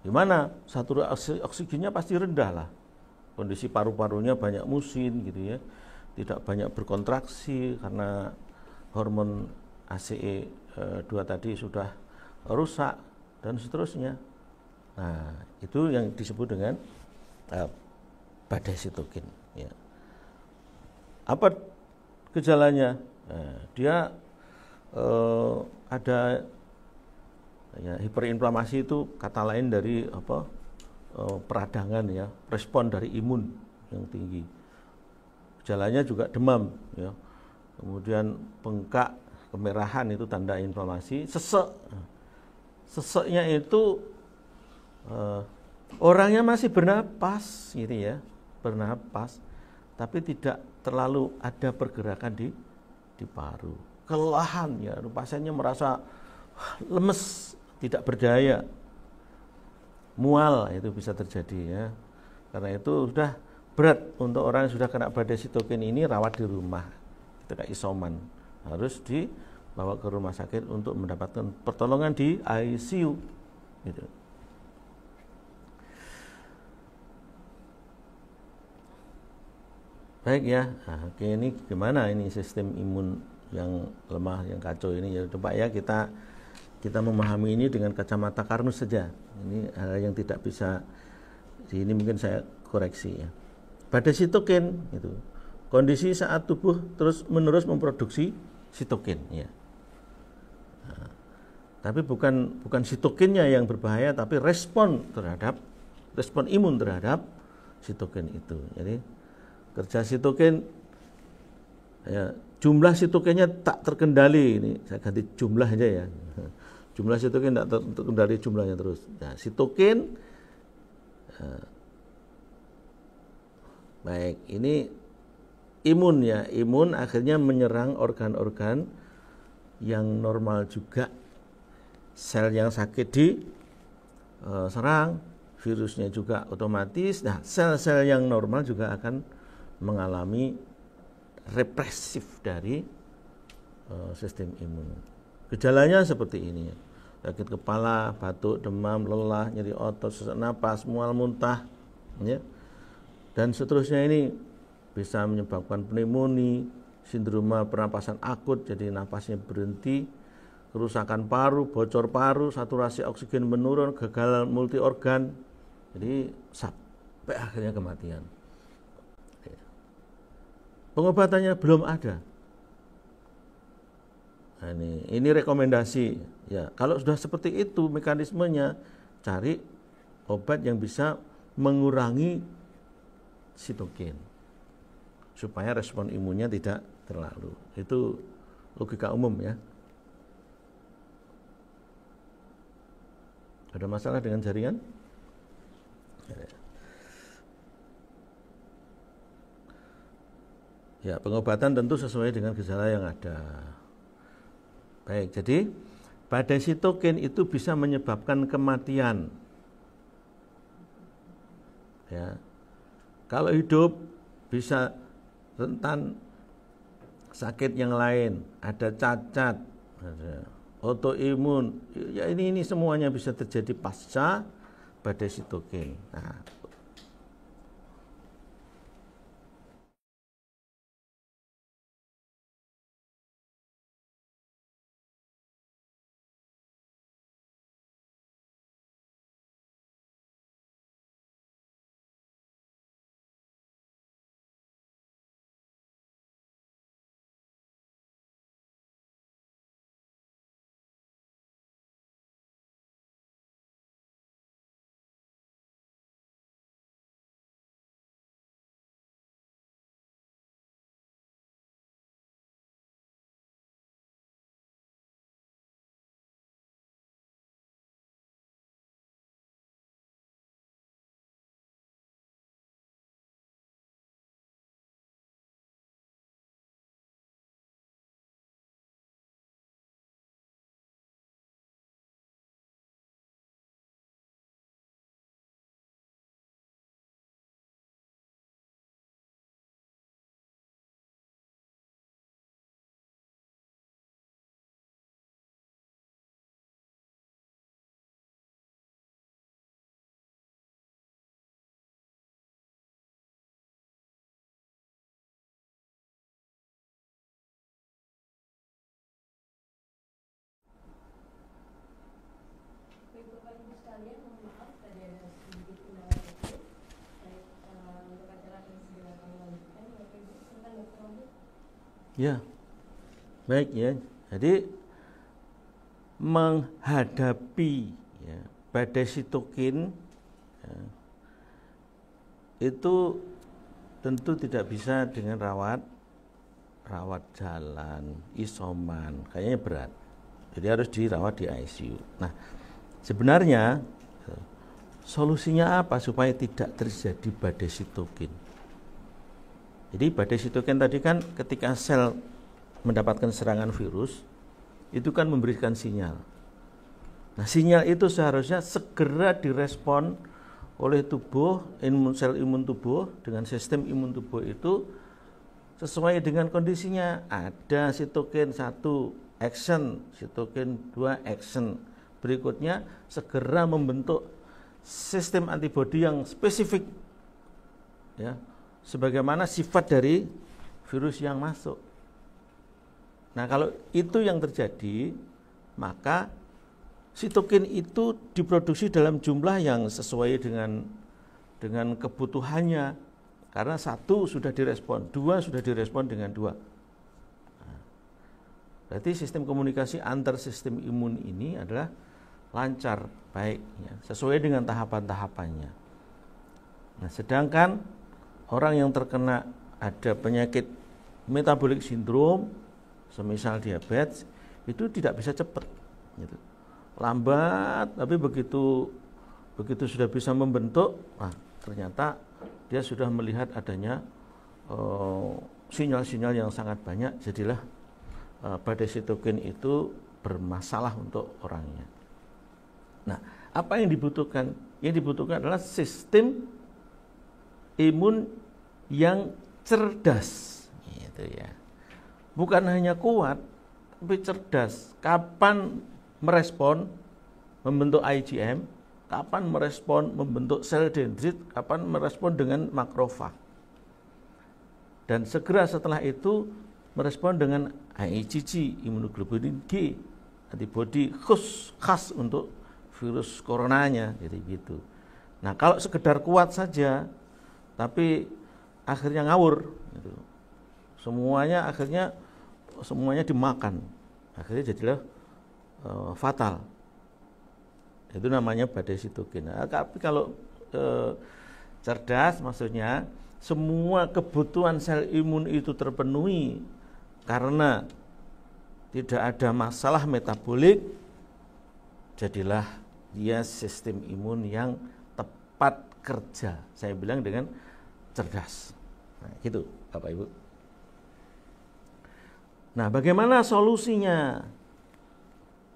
Gimana? Saturasi oksigennya pasti rendah lah. Kondisi paru-parunya banyak musin gitu ya, tidak banyak berkontraksi karena hormon ACE2 tadi sudah rusak dan seterusnya. Nah, itu yang disebut dengan badai sitokin. Ya. Apa gejalanya? Nah, dia ada ya, hiperinflamasi itu kata lain dari peradangan ya, respon dari imun yang tinggi. Gejalanya juga demam, ya. Kemudian bengkak, kemerahan itu tanda inflamasi, sesek. Seseknya itu orangnya masih bernapas gitu ya, bernapas, tapi tidak terlalu ada pergerakan di paru. Kelelahan ya, pasiennya merasa lemes, tidak berdaya, mual itu bisa terjadi ya. Karena itu sudah berat untuk orang yang sudah kena badai sitokin ini, rawat di rumah, ketika isoman harus dibawa ke rumah sakit untuk mendapatkan pertolongan di ICU gitu. Baik ya, nah, oke, ini gimana ini sistem imun yang lemah, yang kacau ini ya, coba ya kita memahami ini dengan kacamata Karnus saja. Ini hal yang tidak bisa, ini mungkin saya koreksi ya. Badai sitokin itu kondisi saat tubuh terus menerus memproduksi sitokin ya. Nah, tapi bukan sitokinnya yang berbahaya, tapi respon imun terhadap sitokin itu. Jadi kerja sitokin ya, jumlah sitokinnya tak terkendali, ini saya ganti jumlah aja ya. Jumlah sitokin tak terkendali jumlahnya terus. Nah, sitokin baik, ini imun ya, imun akhirnya menyerang organ-organ yang normal juga. Sel yang sakit diserang, virusnya juga otomatis. Nah, sel-sel yang normal juga akan mengalami represif dari sistem imun. Gejalanya seperti ini, sakit kepala, batuk, demam, lelah, nyeri otot, sesak napas, mual, muntah, ya. Dan seterusnya ini bisa menyebabkan pneumonia, sindroma pernapasan akut, jadi napasnya berhenti, kerusakan paru, bocor paru, saturasi oksigen menurun, gagal multi organ, jadi sampai akhirnya kematian. Pengobatannya belum ada. Nah, ini rekomendasi ya. Kalau sudah seperti itu mekanismenya, cari obat yang bisa mengurangi sitokin supaya respon imunnya tidak terlalu. Itu logika umum ya. Ada masalah dengan jaringan? Ya, pengobatan tentu sesuai dengan gejala yang ada. Baik, jadi badai sitokin itu bisa menyebabkan kematian. Ya. Kalau hidup bisa rentan sakit yang lain, ada cacat, ada autoimun, ya ini semuanya bisa terjadi pasca badai sitokin. Nah, ya, baik ya. Jadi menghadapi ya, badai sitokin ya, itu tentu tidak bisa dengan rawat jalan, isoman, kayaknya berat. Jadi harus dirawat di ICU. Nah, sebenarnya solusinya apa supaya tidak terjadi badai sitokin? Jadi badai sitokin tadi kan ketika sel mendapatkan serangan virus, itu kan memberikan sinyal. Nah, sinyal itu seharusnya segera direspon oleh tubuh, sel imun tubuh dengan sistem imun tubuh itu sesuai dengan kondisinya. Ada sitokin 1 action, sitokin 2 action. Berikutnya segera membentuk sistem antibodi yang spesifik ya, sebagaimana sifat dari virus yang masuk. Nah, kalau itu yang terjadi, maka sitokin itu diproduksi dalam jumlah yang sesuai dengan kebutuhannya. Karena satu sudah direspon, dua sudah direspon dengan dua. Nah, berarti sistem komunikasi antar sistem imun ini adalah lancar, baik, ya, sesuai dengan tahapan-tahapannya. Nah, sedangkan orang yang terkena ada penyakit metabolic syndrome, semisal diabetes, itu tidak bisa cepat, gitu. Lambat, tapi begitu sudah bisa membentuk, ternyata dia sudah melihat adanya sinyal-sinyal yang sangat banyak, jadilah badai sitokin itu bermasalah untuk orangnya. Nah, apa yang dibutuhkan? Yang dibutuhkan adalah sistem imun yang cerdas, gitu ya. Bukan hanya kuat, tapi cerdas. Kapan merespon membentuk IgM, kapan merespon membentuk sel dendrit, kapan merespon dengan makrofag. Dan segera setelah itu merespon dengan IgG, imunoglobulin G, antibodi khas untuk virus coronanya, jadi gitu. Nah, kalau sekedar kuat saja, tapi akhirnya ngawur, gitu. Semuanya dimakan, akhirnya jadilah fatal. Itu namanya badai sitokin. Nah, tapi kalau cerdas, maksudnya semua kebutuhan sel imun itu terpenuhi karena tidak ada masalah metabolik, jadilah dia sistem imun yang tepat kerja. Saya bilang dengan cerdas. Nah, gitu Bapak Ibu. Nah, bagaimana solusinya?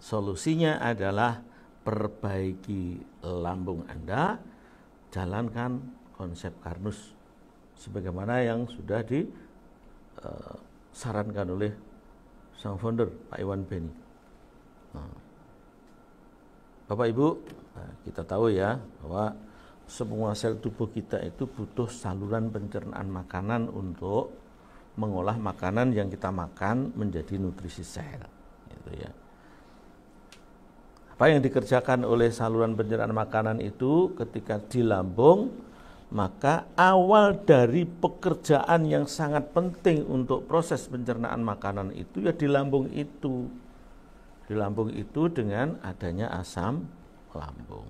Solusinya adalah perbaiki lambung Anda, jalankan konsep Karnus sebagaimana yang sudah disarankan oleh sang founder Pak Iwan Beni. Nah, Bapak Ibu, kita tahu ya bahwa semua sel tubuh kita itu butuh saluran pencernaan makanan untuk mengolah makanan yang kita makan menjadi nutrisi sel, gitu ya. Apa yang dikerjakan oleh saluran pencernaan makanan itu ketika di lambung, maka awal dari pekerjaan yang sangat penting untuk proses pencernaan makanan itu ya di lambung itu. Di lambung itu dengan adanya asam lambung.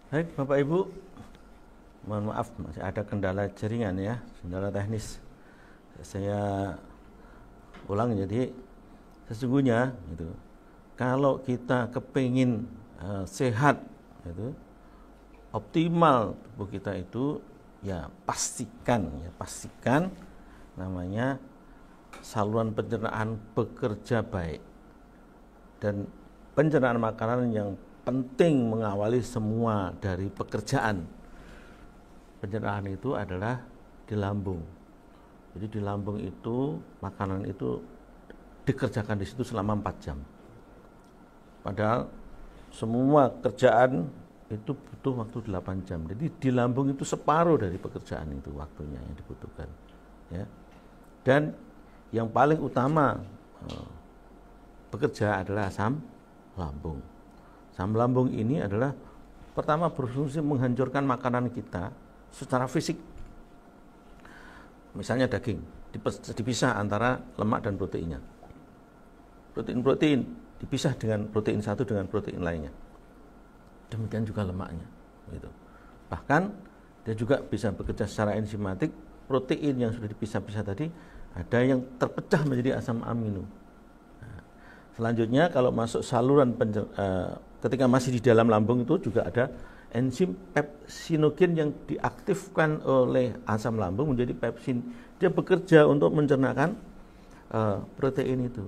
Baik Bapak Ibu, mohon maaf masih ada kendala jaringan ya, kendala teknis. Saya ulang, jadi sesungguhnya gitu, kalau kita kepingin sehat gitu, optimal tubuh kita itu ya pastikan namanya saluran pencernaan bekerja baik. Dan pencernaan makanan yang penting mengawali semua dari pekerjaan pencernaan itu adalah di lambung. Jadi di lambung itu makanan itu dikerjakan di situ selama 4 jam. Padahal semua kerjaan itu butuh waktu 8 jam. Jadi di lambung itu separuh dari pekerjaan itu waktunya yang dibutuhkan. Ya. Dan yang paling utama bekerja adalah asam lambung. Asam lambung ini adalah pertama berfungsi menghancurkan makanan kita secara fisik. Misalnya daging, dipisah antara lemak dan proteinnya. Protein dipisah dengan protein satu dengan protein lainnya. Demikian juga lemaknya. Gitu. Bahkan dia juga bisa bekerja secara enzimatik. Protein yang sudah dipisah-pisah tadi ada yang terpecah menjadi asam amino. Nah, selanjutnya kalau masuk saluran ketika masih di dalam lambung itu juga ada enzim pepsinogen yang diaktifkan oleh asam lambung menjadi pepsin. Dia bekerja untuk mencernakan protein itu.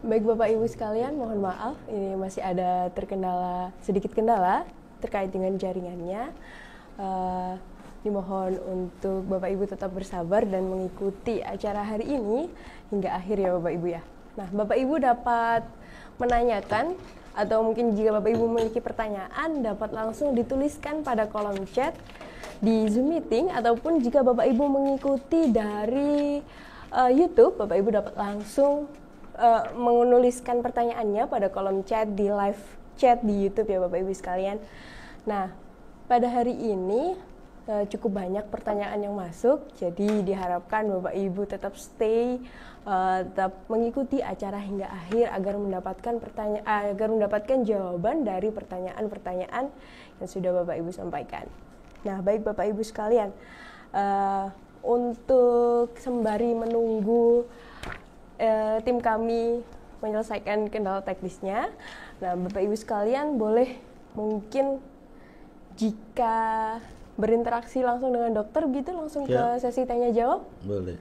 Baik Bapak Ibu sekalian, mohon maaf ini masih ada sedikit kendala terkait dengan jaringannya. Dimohon untuk Bapak Ibu tetap bersabar dan mengikuti acara hari ini hingga akhir ya Bapak Ibu ya. Nah, Bapak Ibu dapat menanyakan atau mungkin jika Bapak Ibu memiliki pertanyaan dapat langsung dituliskan pada kolom chat di Zoom Meeting, ataupun jika Bapak Ibu mengikuti dari YouTube, Bapak Ibu dapat langsung menuliskan pertanyaannya pada kolom chat di live chat di YouTube ya Bapak Ibu sekalian. Nah, pada hari ini cukup banyak pertanyaan yang masuk, jadi diharapkan Bapak Ibu tetap tetap mengikuti acara hingga akhir agar mendapatkan jawaban dari pertanyaan-pertanyaan yang sudah Bapak Ibu sampaikan. Nah, baik Bapak Ibu sekalian, untuk sembari menunggu tim kami menyelesaikan kendala teknisnya, nah Bapak Ibu sekalian boleh mungkin jika berinteraksi langsung dengan dokter gitu langsung ke sesi tanya jawab? Boleh.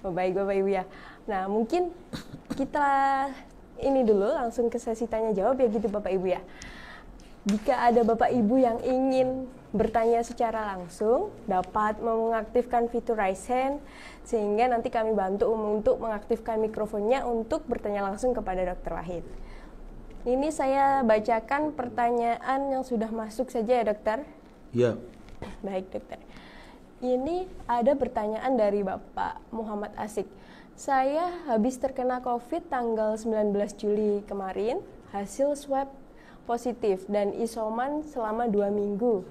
Baik Bapak Ibu ya. Nah mungkin kita ini dulu langsung ke sesi tanya jawab ya gitu Bapak Ibu ya. Jika ada Bapak Ibu yang ingin bertanya secara langsung, dapat mengaktifkan fitur Raise Hand, sehingga nanti kami bantu untuk mengaktifkan mikrofonnya untuk bertanya langsung kepada Dr. Wahid. Ini saya bacakan pertanyaan yang sudah masuk saja ya dokter? Ya. Baik dokter. Ini ada pertanyaan dari Bapak Muhammad Asik. Saya habis terkena COVID tanggal 19 Juli kemarin, hasil swab positif dan isoman selama 2 minggu.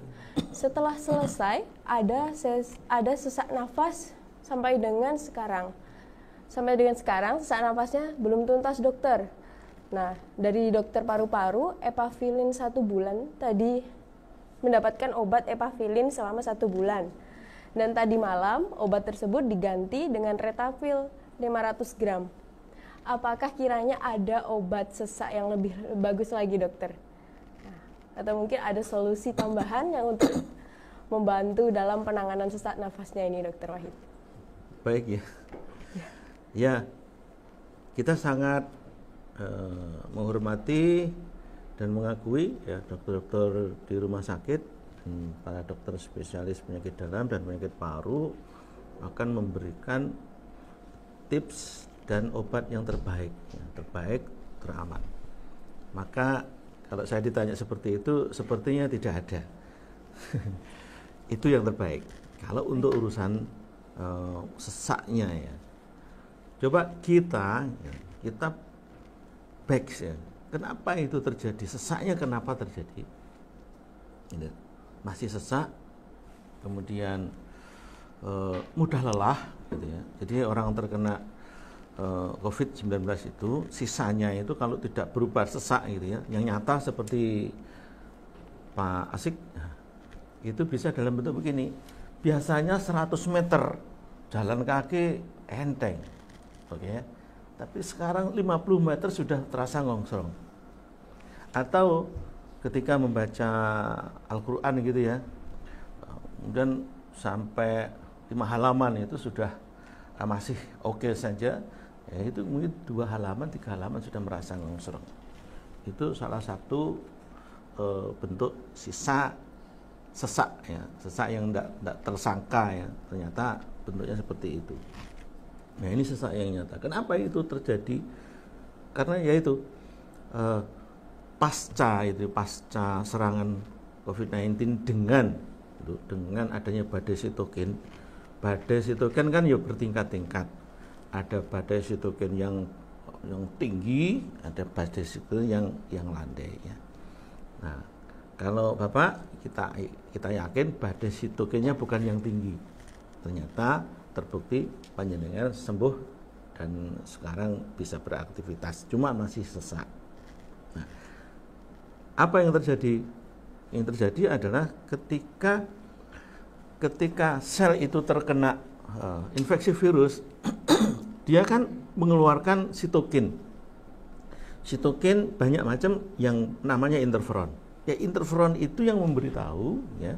Setelah selesai, ada sesak nafas sampai dengan sekarang. Sesak nafasnya belum tuntas dokter. Nah, dari dokter paru-paru, epafilin 1 bulan, tadi mendapatkan obat epafilin selama 1 bulan. Dan tadi malam, obat tersebut diganti dengan retafil 500 gram. Apakah kiranya ada obat sesak yang lebih bagus lagi dokter? Nah, atau mungkin ada solusi tambahan yang untuk membantu dalam penanganan sesak nafasnya ini dokter Wahid? Baik ya. Ya, kita sangat menghormati dan mengakui ya dokter-dokter di rumah sakit, para dokter spesialis penyakit dalam dan penyakit paru akan memberikan tips dan obat yang terbaik, teraman. Maka kalau saya ditanya seperti itu, sepertinya tidak ada. Itu yang terbaik. Kalau untuk urusan sesaknya ya, coba kita back ya. Kenapa itu terjadi? Sesaknya kenapa terjadi? Masih sesak, kemudian mudah lelah, gitu ya. Jadi orang terkena COVID-19 itu sisanya itu kalau tidak berupa sesak gitu ya, yang nyata seperti Pak Asik, itu bisa dalam bentuk begini. Biasanya 100 meter jalan kaki enteng, oke ya. Tapi sekarang 50 meter sudah terasa ngongsong. Atau ketika membaca Al-Quran gitu ya, kemudian sampai 5 halaman itu sudah masih oke saja, ya itu mungkin 2 halaman, 3 halaman sudah merasa ngongsong. Itu salah satu bentuk sesak ya, sesak yang tidak tersangka ya, ternyata bentuknya seperti itu. Nah ini sesak yang nyata. Kenapa itu terjadi? Karena yaitu pasca serangan COVID-19 dengan adanya badai sitokin. Badai sitokin kan ya bertingkat-tingkat. Ada badai sitokin yang tinggi, ada badai sitokin yang landai ya. Nah, kalau Bapak kita yakin badai sitokinnya bukan yang tinggi. Ternyata terbukti panjenengan sembuh dan sekarang bisa beraktivitas, cuma masih sesak. Nah, apa yang terjadi? Yang terjadi adalah ketika sel itu terkena infeksi virus, dia kan mengeluarkan sitokin. Sitokin banyak macam yang namanya interferon. Ya interferon itu yang memberitahu ya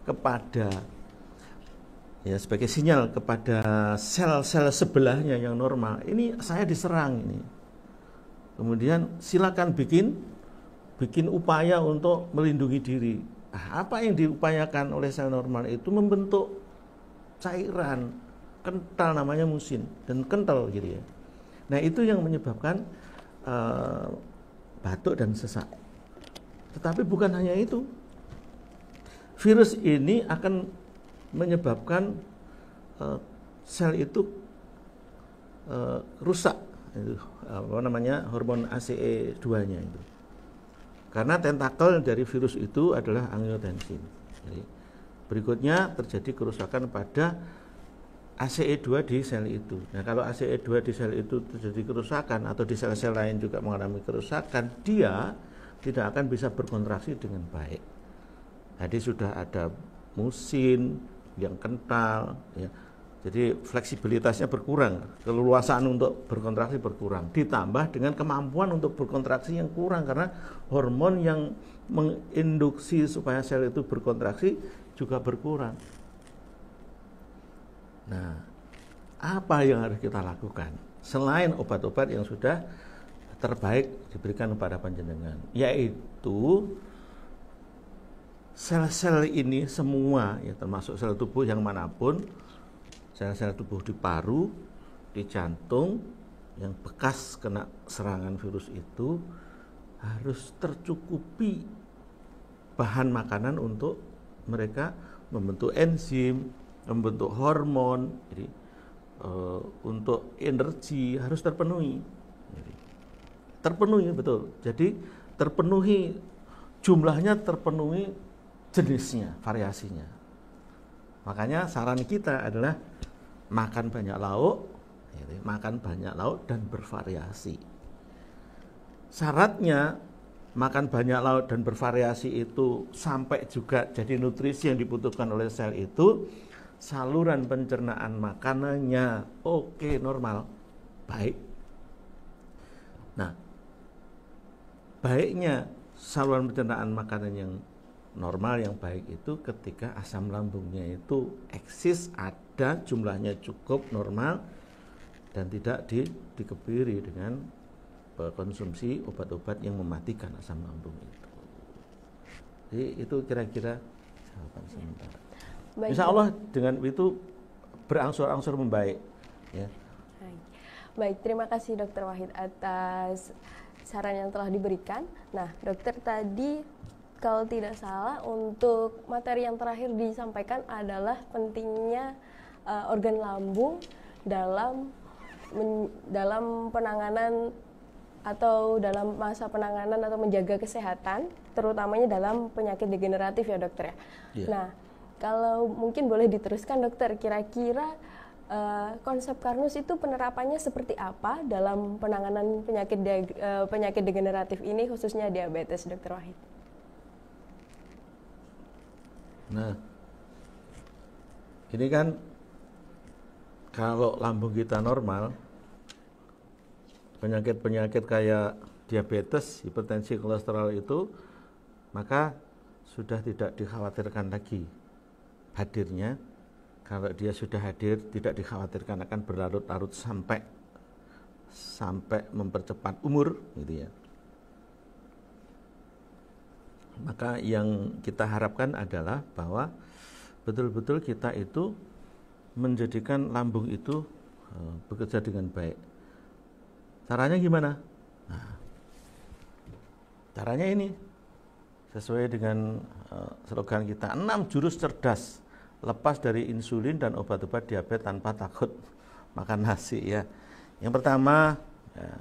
kepada ya sebagai sinyal kepada sel-sel sebelahnya yang normal, ini saya diserang ini. Kemudian silakan bikin upaya untuk melindungi diri. Nah, apa yang diupayakan oleh sel normal itu membentuk cairan kental namanya musin dan kental gitu ya. Nah, itu yang menyebabkan batuk dan sesak. Tetapi bukan hanya itu. Virus ini akan menyebabkan sel itu rusak, hormon ACE2-nya itu. Karena tentakel dari virus itu adalah angiotensin. Jadi, berikutnya terjadi kerusakan pada ACE2 di sel itu. Nah, kalau ACE2 di sel itu terjadi kerusakan atau di sel-sel lain juga mengalami kerusakan, dia tidak akan bisa berkontraksi dengan baik. Jadi sudah ada musin yang kental ya. Jadi fleksibilitasnya berkurang, keleluasaan untuk berkontraksi berkurang, ditambah dengan kemampuan untuk berkontraksi yang kurang karena hormon yang menginduksi supaya sel itu berkontraksi juga berkurang. Nah, apa yang harus kita lakukan selain obat-obat yang sudah terbaik diberikan kepada panjenengan, yaitu sel-sel ini semua ya, termasuk sel tubuh yang manapun, sel-sel tubuh di paru, di jantung yang bekas kena serangan virus itu harus tercukupi bahan makanan untuk mereka membentuk enzim, membentuk hormon, jadi untuk energi harus terpenuhi. Terpenuhi betul. Jadi terpenuhi jumlahnya, terpenuhi jenisnya, variasinya. Makanya saran kita adalah makan banyak lauk, dan bervariasi. Syaratnya makan banyak lauk dan bervariasi itu sampai juga jadi nutrisi yang dibutuhkan oleh sel itu, saluran pencernaan makanannya oke, normal, baik. Nah, baiknya saluran pencernaan makanan yang normal, yang baik itu ketika asam lambungnya itu eksis, ada, jumlahnya cukup normal dan tidak dikebiri dengan konsumsi obat-obat yang mematikan asam lambung itu. Jadi itu kira-kira jawaban sementara. Insya Allah dengan itu berangsur-angsur membaik. Ya. Baik, terima kasih Dokter Wahid atas saran yang telah diberikan. Nah, dokter tadi kalau tidak salah untuk materi yang terakhir disampaikan adalah pentingnya organ lambung dalam penanganan atau dalam masa penanganan atau menjaga kesehatan, terutamanya dalam penyakit degeneratif ya dokter ya. Yeah. Nah, kalau mungkin boleh diteruskan dokter, kira-kira konsep Karnus itu penerapannya seperti apa dalam penanganan penyakit degeneratif ini, khususnya diabetes, Dokter Wahid? Nah, ini kan kalau lambung kita normal, penyakit-penyakit kayak diabetes, hipertensi, kolesterol itu, maka sudah tidak dikhawatirkan lagi hadirnya. Kalau dia sudah hadir, tidak dikhawatirkan akan berlarut-larut sampai mempercepat umur, gitu ya. Maka yang kita harapkan adalah bahwa betul-betul kita itu menjadikan lambung itu bekerja dengan baik. Caranya gimana? Nah, caranya ini sesuai dengan slogan kita, 6 jurus cerdas lepas dari insulin dan obat-obat diabetes tanpa takut makan nasi ya. Yang pertama ya,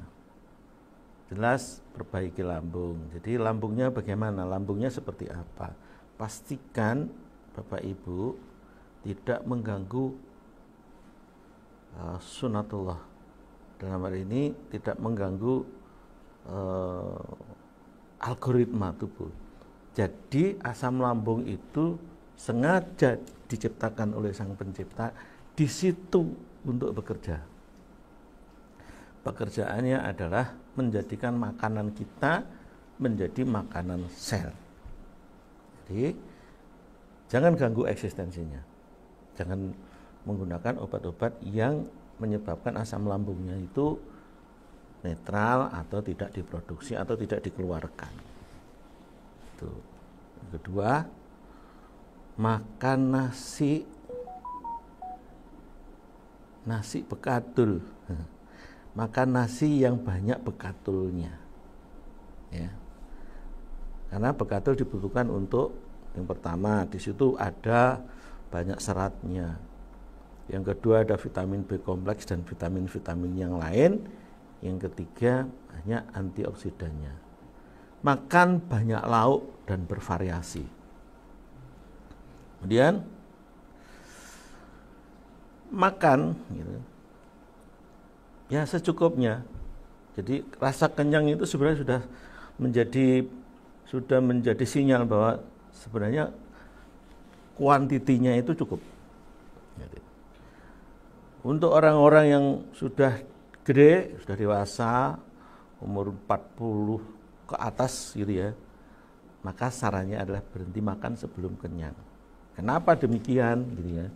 jelas perbaiki lambung. Jadi lambungnya bagaimana? Lambungnya seperti apa? Pastikan Bapak Ibu tidak mengganggu sunatullah. Dalam hal ini tidak mengganggu algoritma tubuh. Jadi asam lambung itu sengaja diciptakan oleh Sang Pencipta di situ untuk bekerja. Pekerjaannya adalah menjadikan makanan kita menjadi makanan sel. Jadi jangan ganggu eksistensinya. Jangan menggunakan obat-obat yang menyebabkan asam lambungnya itu netral atau tidak diproduksi atau tidak dikeluarkan. Itu. Yang kedua, makan nasi bekatul. Makan nasi yang banyak bekatulnya. Ya. Karena bekatul dibutuhkan untuk yang pertama, di situ ada banyak seratnya. Yang kedua ada vitamin B kompleks dan vitamin-vitamin yang lain. Yang ketiga banyak antioksidannya. Makan banyak lauk dan bervariasi. Kemudian makan gitu, ya secukupnya. Jadi rasa kenyang itu sebenarnya sudah menjadi sinyal bahwa sebenarnya kuantitinya itu cukup. Untuk orang-orang yang sudah gede, sudah dewasa, umur 40 ke atas gitu ya, maka sarannya adalah berhenti makan sebelum kenyang. Kenapa demikian gitu ya?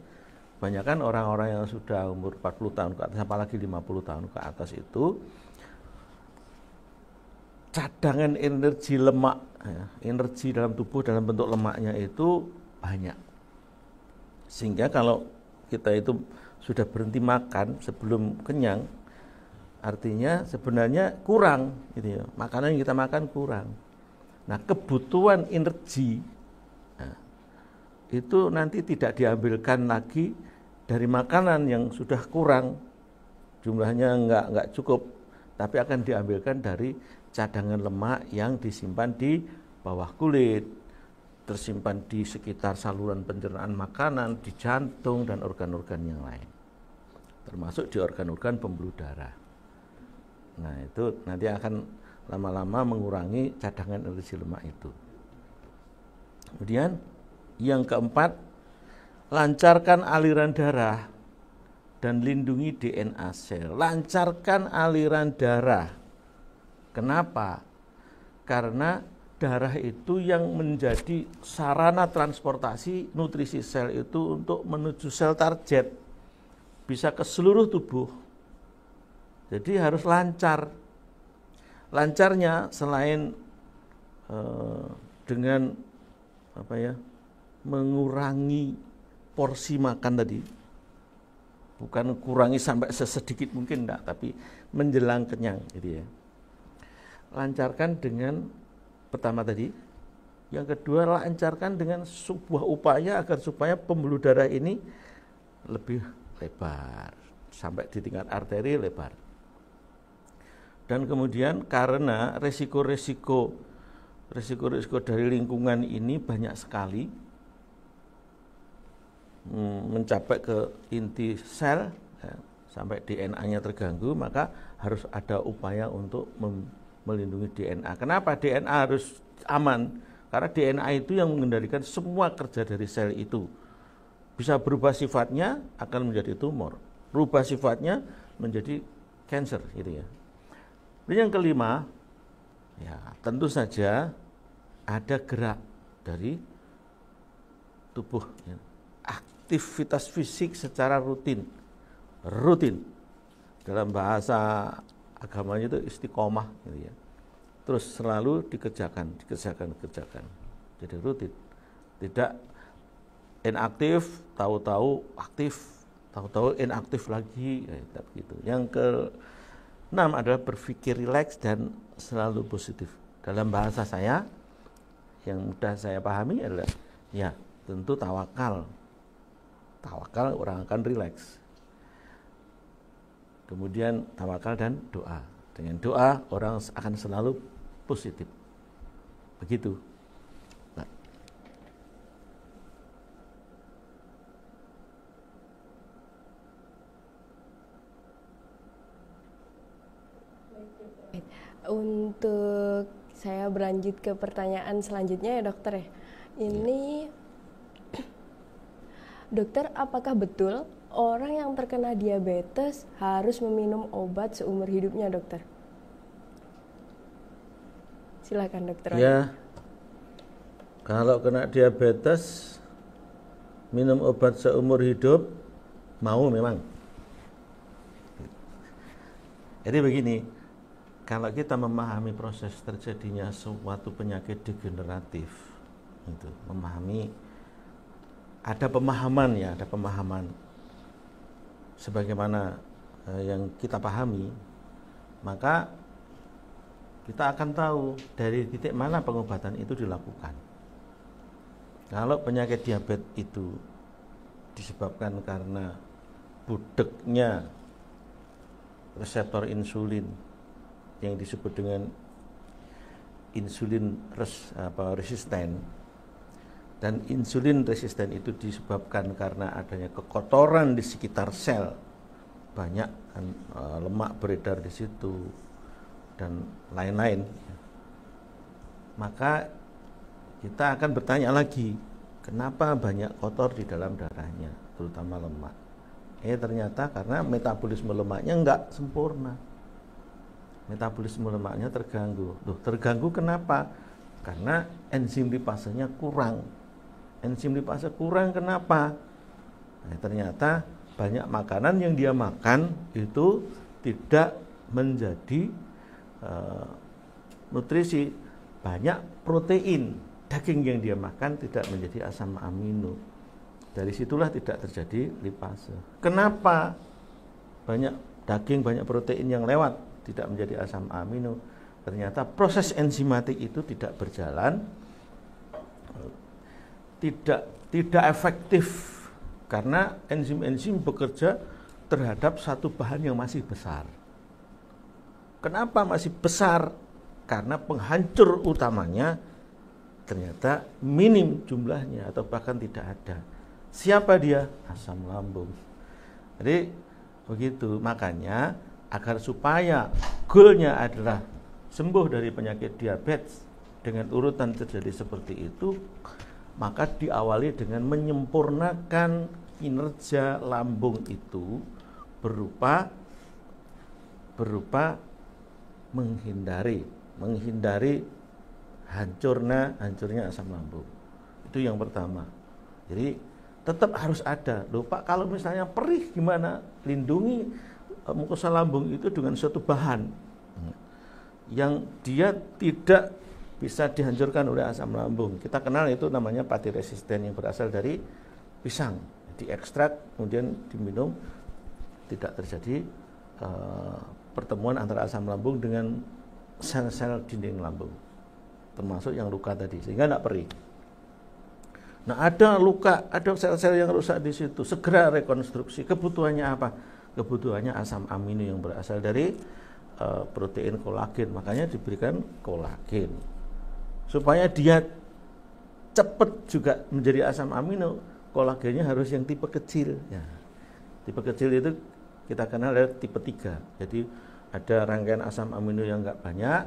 Kebanyakan orang-orang yang sudah umur 40 tahun ke atas, apalagi 50 tahun ke atas itu cadangan energi lemak, ya, energi dalam tubuh dalam bentuk lemaknya itu banyak. Sehingga kalau kita itu sudah berhenti makan sebelum kenyang, artinya sebenarnya kurang gitu ya. Makanan yang kita makan kurang. Nah, kebutuhan energi itu nanti tidak diambilkan lagi dari makanan yang sudah kurang, jumlahnya enggak cukup, tapi akan diambilkan dari cadangan lemak yang disimpan di bawah kulit, tersimpan di sekitar saluran pencernaan makanan, di jantung dan organ-organ yang lain, termasuk di organ-organ pembuluh darah. Nah, itu nanti akan lama-lama mengurangi cadangan energi lemak itu. Kemudian yang keempat, lancarkan aliran darah dan lindungi DNA sel. Lancarkan aliran darah. Kenapa? Karena darah itu yang menjadi sarana transportasi nutrisi sel itu untuk menuju sel target. Bisa ke seluruh tubuh. Jadi harus lancar. Lancarnya selain dengan mengurangi porsi makan tadi, bukan kurangi sampai sesedikit mungkin enggak, tapi menjelang kenyang gitu ya. Lancarkan dengan pertama tadi, yang kedua lancarkan dengan sebuah upaya agar supaya pembuluh darah ini lebih lebar sampai di tingkat arteri lebar. Dan kemudian karena resiko-resiko dari lingkungan ini banyak sekali mencapai ke inti sel ya, sampai DNA-nya terganggu, maka harus ada upaya untuk melindungi DNA. Kenapa DNA harus aman? Karena DNA itu yang mengendalikan semua kerja dari sel itu. Bisa berubah sifatnya akan menjadi tumor, berubah sifatnya menjadi cancer gitu ya. Dan yang kelima, ya tentu saja ada gerak dari tubuh, ya. Aktivitas fisik secara rutin. Dalam bahasa agamanya itu istiqomah, gitu ya. Terus selalu dikerjakan. Jadi rutin, tidak inaktif, tahu-tahu aktif, tahu-tahu inaktif lagi, ya, begitu. Yang ke-6 adalah berpikir rileks dan selalu positif. Dalam bahasa saya yang mudah saya pahami adalah ya tentu tawakal. Tawakal orang akan rileks. Kemudian tawakal dan doa. Dengan doa orang akan selalu positif. Begitu. Untuk saya berlanjut ke pertanyaan selanjutnya ya dokter ya. Ini dokter, apakah betul orang yang terkena diabetes harus meminum obat seumur hidupnya dokter? Silakan dokter. Ya, kalau kena diabetes minum obat seumur hidup mau memang. Jadi begini, kalau kita memahami proses terjadinya suatu penyakit degeneratif, itu memahami, ada pemahaman sebagaimana yang kita pahami, maka kita akan tahu dari titik mana pengobatan itu dilakukan. Kalau penyakit diabetes itu disebabkan karena budeknya reseptor insulin yang disebut dengan insulin resisten, dan insulin resisten itu disebabkan karena adanya kekotoran di sekitar sel, banyak lemak beredar di situ dan lain-lain. Maka kita akan bertanya lagi, kenapa banyak kotor di dalam darahnya, terutama lemak? Ternyata karena metabolisme lemaknya enggak sempurna. Metabolisme lemaknya terganggu. Terganggu kenapa? Karena enzim lipasenya kurang. Enzim lipase kurang kenapa? Ternyata banyak makanan yang dia makan itu tidak menjadi nutrisi. Banyak protein daging yang dia makan tidak menjadi asam amino. Dari situlah tidak terjadi lipase. Kenapa? Banyak daging, banyak protein yang lewat, tidak menjadi asam amino. Ternyata proses enzimatik itu tidak berjalan, tidak efektif, karena enzim-enzim bekerja terhadap satu bahan yang masih besar. Kenapa masih besar? Karena penghancur utamanya ternyata minim jumlahnya atau bahkan tidak ada. Siapa dia? Asam lambung. Jadi begitu, makanya agar supaya goalnya adalah sembuh dari penyakit diabetes dengan urutan terjadi seperti itu, maka diawali dengan menyempurnakan kinerja lambung itu berupa menghindari hancurnya asam lambung. Itu yang pertama. Jadi tetap harus ada. Loh Pak, kalau misalnya perih gimana? Lindungi mukosa lambung itu dengan suatu bahan. yang dia tidak bisa dihancurkan oleh asam lambung. Kita kenal itu namanya pati resisten yang berasal dari pisang. Diekstrak kemudian diminum, tidak terjadi pertemuan antara asam lambung dengan sel-sel dinding lambung, termasuk yang luka tadi, sehingga tidak perih. Nah, ada luka, ada sel-sel yang rusak di situ, segera rekonstruksi. Kebutuhannya apa? Kebutuhannya asam amino yang berasal dari protein kolagen. Makanya diberikan kolagen supaya dia cepat juga menjadi asam amino. Kolagennya harus yang tipe kecil. Ya. Tipe kecil itu kita kenal dari tipe 3. Jadi ada rangkaian asam amino yang enggak banyak.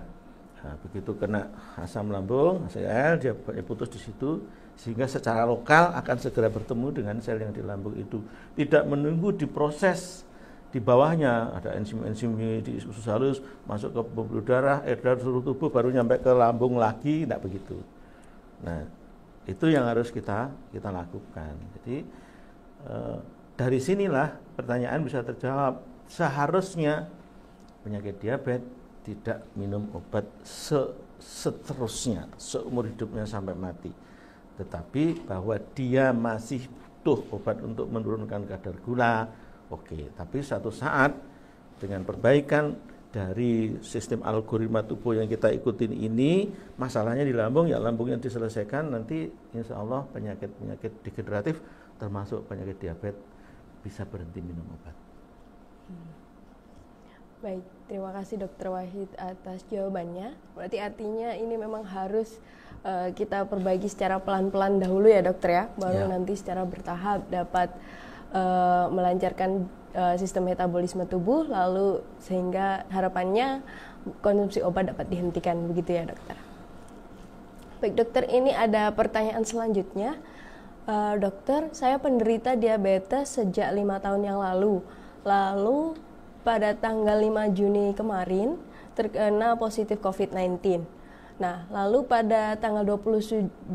Nah, begitu kena asam lambung, sel dia putus di situ, sehingga secara lokal akan segera bertemu dengan sel yang di lambung itu. Tidak menunggu diproses di bawahnya, ada enzim-enzim di usus halus masuk ke pembuluh darah, darah seluruh tubuh baru nyampe ke lambung lagi, tidak begitu. Nah, itu yang harus kita lakukan. Jadi dari sinilah pertanyaan bisa terjawab. Seharusnya penyakit diabetes tidak minum obat seterusnya, seumur hidupnya sampai mati. Tetapi bahwa dia masih butuh obat untuk menurunkan kadar gula, oke. Tapi suatu saat dengan perbaikan dari sistem algoritma tubuh yang kita ikutin ini, masalahnya di lambung, ya lambung yang diselesaikan, nanti insya Allah penyakit-penyakit degeneratif termasuk penyakit diabetes bisa berhenti minum obat. Baik, terima kasih Dr. Wahid atas jawabannya. Berarti artinya ini memang harus kita perbaiki secara pelan-pelan dahulu ya dokter ya, baru nanti secara bertahap dapat melancarkan sistem metabolisme tubuh, lalu sehingga harapannya konsumsi obat dapat dihentikan, begitu ya dokter. Baik dokter, ini ada pertanyaan selanjutnya. Dokter, saya penderita diabetes sejak 5 tahun yang lalu. Lalu pada tanggal 5 Juni kemarin terkena positif COVID-19. Nah, lalu pada tanggal 21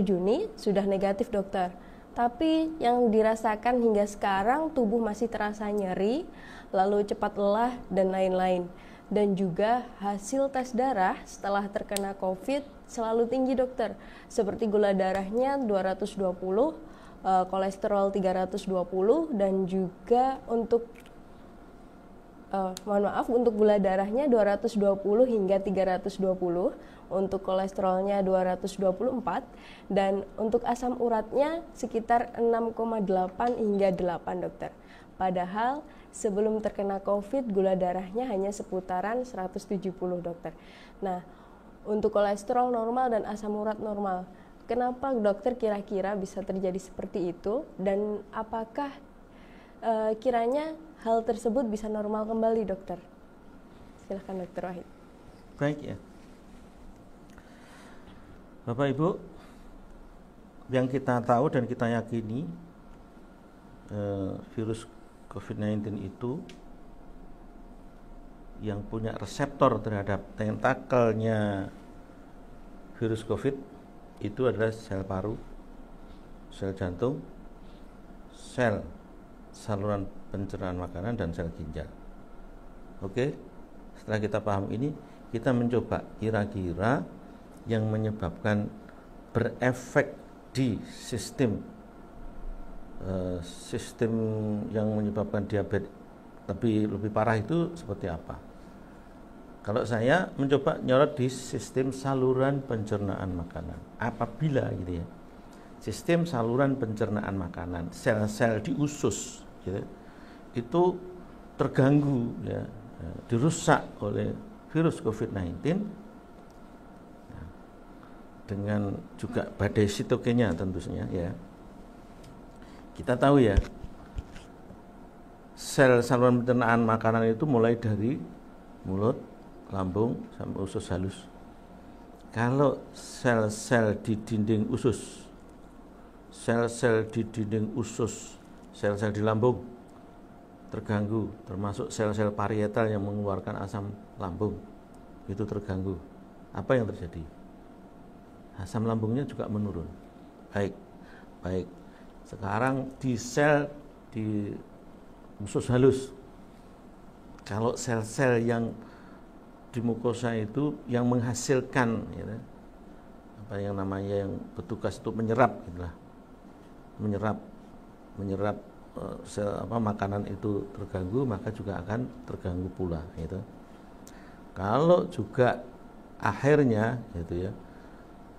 Juni sudah negatif dokter. Tapi yang dirasakan hingga sekarang tubuh masih terasa nyeri, lalu cepat lelah dan lain-lain. Dan juga hasil tes darah setelah terkena COVID selalu tinggi dokter. Seperti gula darahnya 220, kolesterol 320, dan juga untuk untuk gula darahnya 220 hingga 320, untuk kolesterolnya 224, dan untuk asam uratnya sekitar 6,8 hingga 8 dokter. Padahal sebelum terkena COVID gula darahnya hanya seputaran 170 dokter. Nah, untuk kolesterol normal dan asam urat normal. Kenapa dokter kira-kira bisa terjadi seperti itu, dan apakah kiranya hal tersebut bisa normal kembali dokter? Silakan Dr. Wahid. Baik ya. Bapak Ibu, yang kita tahu dan kita yakini virus COVID-19 itu yang punya reseptor terhadap tentakelnya virus COVID itu adalah sel paru, sel jantung, sel saluran pencernaan makanan, dan sel ginjal. Oke, setelah kita paham ini, kita mencoba kira-kira yang menyebabkan berefek di sistem yang menyebabkan diabetes tapi lebih parah itu seperti apa. Kalau saya mencoba nyorot di sistem saluran pencernaan makanan. Apabila gitu ya, sistem saluran pencernaan makanan, sel-sel di usus gitu, itu terganggu ya, dirusak oleh virus COVID-19 dengan juga badai sitokina tentunya ya. Kita tahu ya, sel saluran pencernaan makanan itu mulai dari mulut, lambung, sampai usus halus. Kalau sel-sel di dinding usus, sel-sel di dinding usus, sel-sel di lambung terganggu, termasuk sel-sel parietal yang mengeluarkan asam lambung, itu terganggu. Apa yang terjadi? Asam lambungnya juga menurun. Baik. Sekarang di sel di usus halus, kalau sel-sel yang di mukosa itu yang menghasilkan, ya, apa yang namanya yang bertugas untuk menyerap, itulah, menyerap makanan itu terganggu, maka juga akan terganggu pula, gitu. Kalau juga akhirnya, gitu ya,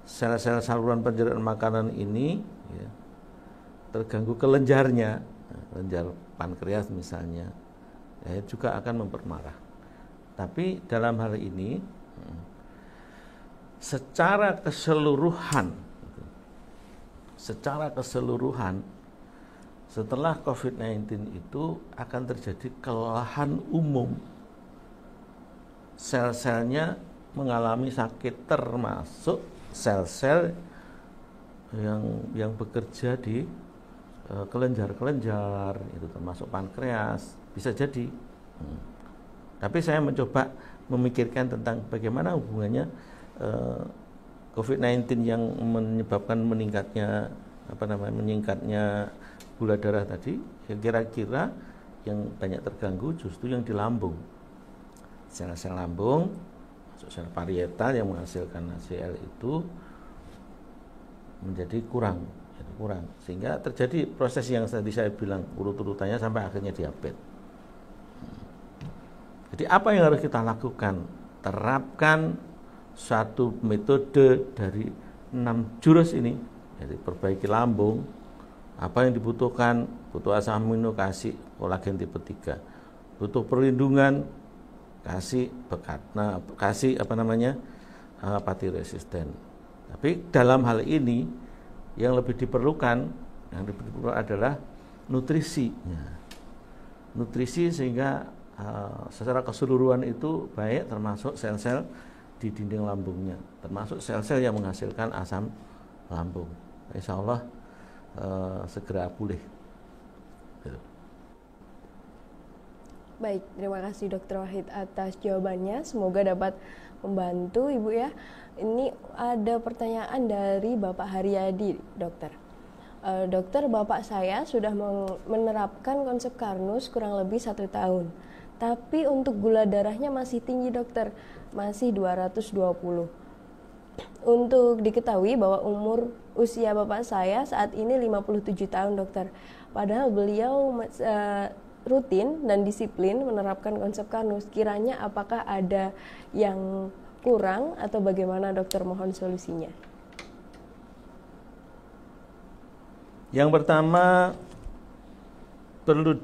sel-sel saluran pencernaan makanan ini, ya, terganggu kelenjarnya, kelenjar pankreas misalnya, ya, juga akan memperparah. Tapi dalam hal ini secara keseluruhan setelah COVID-19 itu akan terjadi kelelahan umum. Sel-selnya mengalami sakit, termasuk sel-sel yang bekerja di kelenjar-kelenjar, itu termasuk pankreas, bisa jadi. Tapi saya mencoba memikirkan tentang bagaimana hubungannya COVID-19 yang menyebabkan meningkatnya gula darah tadi, yang kira-kira yang banyak terganggu justru yang di lambung. Sel-sel lambung, sel parietal yang menghasilkan HCl itu menjadi kurang, sehingga terjadi proses yang tadi saya bilang urut-urutannya sampai akhirnya diabetes. Jadi apa yang harus kita lakukan? Terapkan satu metode dari 6 jurus ini, jadi perbaiki lambung. Apa yang dibutuhkan? Butuh asam amino, kasih kolagen tipe 3. Butuh perlindungan, kasih bekat. Nah, kasih pati resisten. Tapi dalam hal ini yang lebih diperlukan adalah nutrisi. Nutrisi sehingga secara keseluruhan itu baik, termasuk sel-sel di dinding lambungnya, termasuk sel-sel yang menghasilkan asam lambung. Insya Allah segera pulih. Baik, terima kasih Dr. Wahid atas jawabannya. Semoga dapat membantu Ibu ya. Ini ada pertanyaan dari Bapak Haryadi, dokter. Dokter, bapak saya sudah menerapkan konsep Karnus kurang lebih 1 tahun. Tapi untuk gula darahnya masih tinggi dokter, masih 220. Untuk diketahui bahwa usia bapak saya saat ini 57 tahun dokter. Padahal beliau rutin dan disiplin menerapkan konsep Karnus. Kiranya apakah ada yang kurang atau bagaimana dokter, mohon solusinya. Yang pertama perlu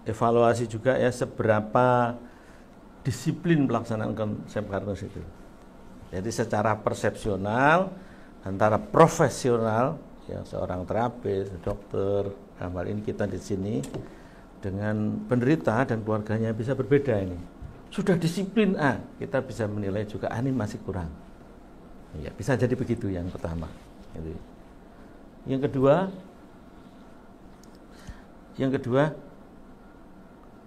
evaluasi juga ya, seberapa disiplin pelaksanaan konsep Karnus itu. Jadi secara persepsional antara profesional, ya seorang terapis, dokter, dalam hal ini kita di sini, dengan penderita dan keluarganya bisa berbeda ini. Sudah disiplin kita bisa menilai juga ini masih kurang. Ya, bisa jadi begitu yang pertama. Gitu. Yang kedua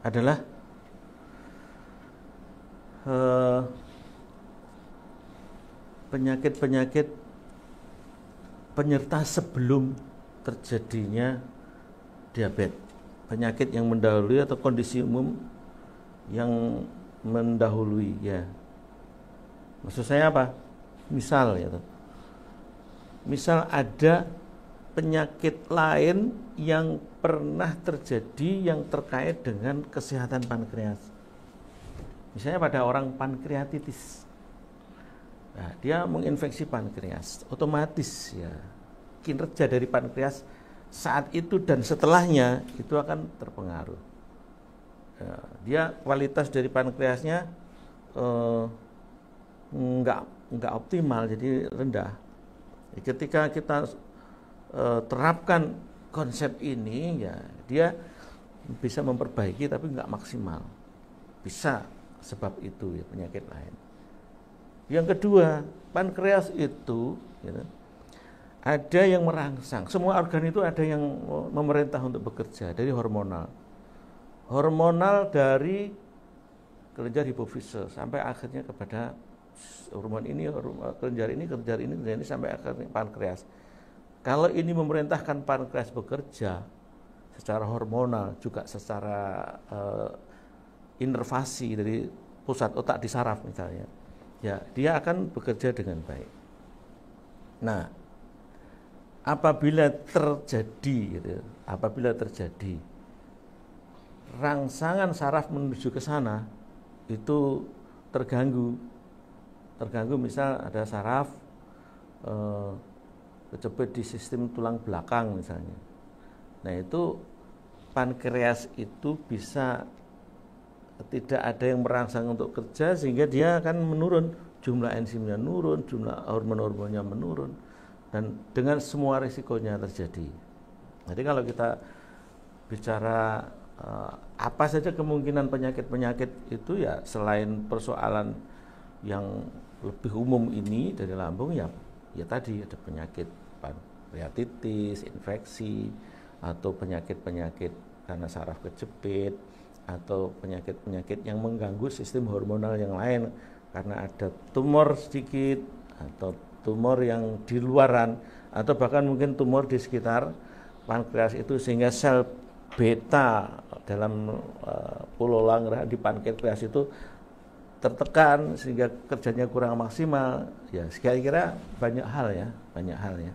adalah penyakit-penyakit penyerta sebelum terjadinya diabetes, penyakit yang mendahului atau kondisi umum yang mendahului ya. Maksud saya apa? Misal ada penyakit lain yang pernah terjadi yang terkait dengan kesehatan pankreas. Misalnya pada orang pankreatitis. Nah, dia menginfeksi pankreas, otomatis ya kinerja dari pankreas saat itu dan setelahnya itu akan terpengaruh. Ya, dia kualitas dari pankreasnya enggak optimal, jadi rendah. Ketika kita terapkan konsep ini ya, dia bisa memperbaiki tapi enggak maksimal. Bisa sebab itu ya, penyakit lain. Yang kedua, pankreas itu ya, ada yang merangsang. Semua organ itu ada yang memerintah untuk bekerja, dari hormonal dari kelenjar hipofisis sampai akhirnya kepada hormon ini, kelenjar ini sampai akhirnya pankreas. Kalau ini memerintahkan pankreas bekerja secara hormonal, juga secara inervasi dari pusat otak di saraf misalnya, ya dia akan bekerja dengan baik. Nah, apabila terjadi rangsangan saraf menuju ke sana itu terganggu misal ada saraf kejepit di sistem tulang belakang misalnya. Nah, itu pankreas itu bisa tidak ada yang merangsang untuk kerja sehingga dia akan menurun, jumlah enzimnya menurun, jumlah hormon-hormonnya menurun, dan dengan semua risikonya terjadi. Jadi kalau kita bicara apa saja kemungkinan penyakit-penyakit itu, ya selain persoalan yang lebih umum ini dari lambung, ya tadi ada penyakit pankreatitis, infeksi, atau penyakit-penyakit karena saraf kejepit, atau penyakit-penyakit yang mengganggu sistem hormonal yang lain karena ada tumor sedikit atau tumor yang di luaran, atau bahkan mungkin tumor di sekitar pankreas itu sehingga sel beta dalam pulau Langerhans di pankreas itu tertekan sehingga kerjanya kurang maksimal. Ya, kira-kira banyak hal ya.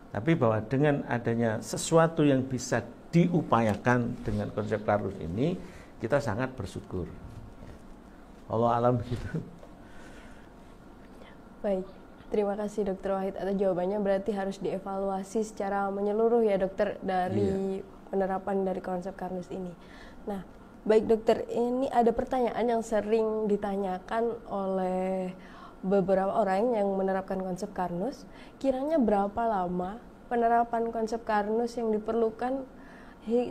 Tapi bahwa dengan adanya sesuatu yang bisa diupayakan dengan konsep Karnus ini, kita sangat bersyukur. Allah alam begitu. Baik, terima kasih Dokter Wahid atas jawabannya. Berarti harus dievaluasi secara menyeluruh ya dokter dari penerapan dari konsep Karnus ini. Nah, baik dokter, ini ada pertanyaan yang sering ditanyakan oleh beberapa orang yang menerapkan konsep Karnus. Kiranya berapa lama penerapan konsep Karnus yang diperlukan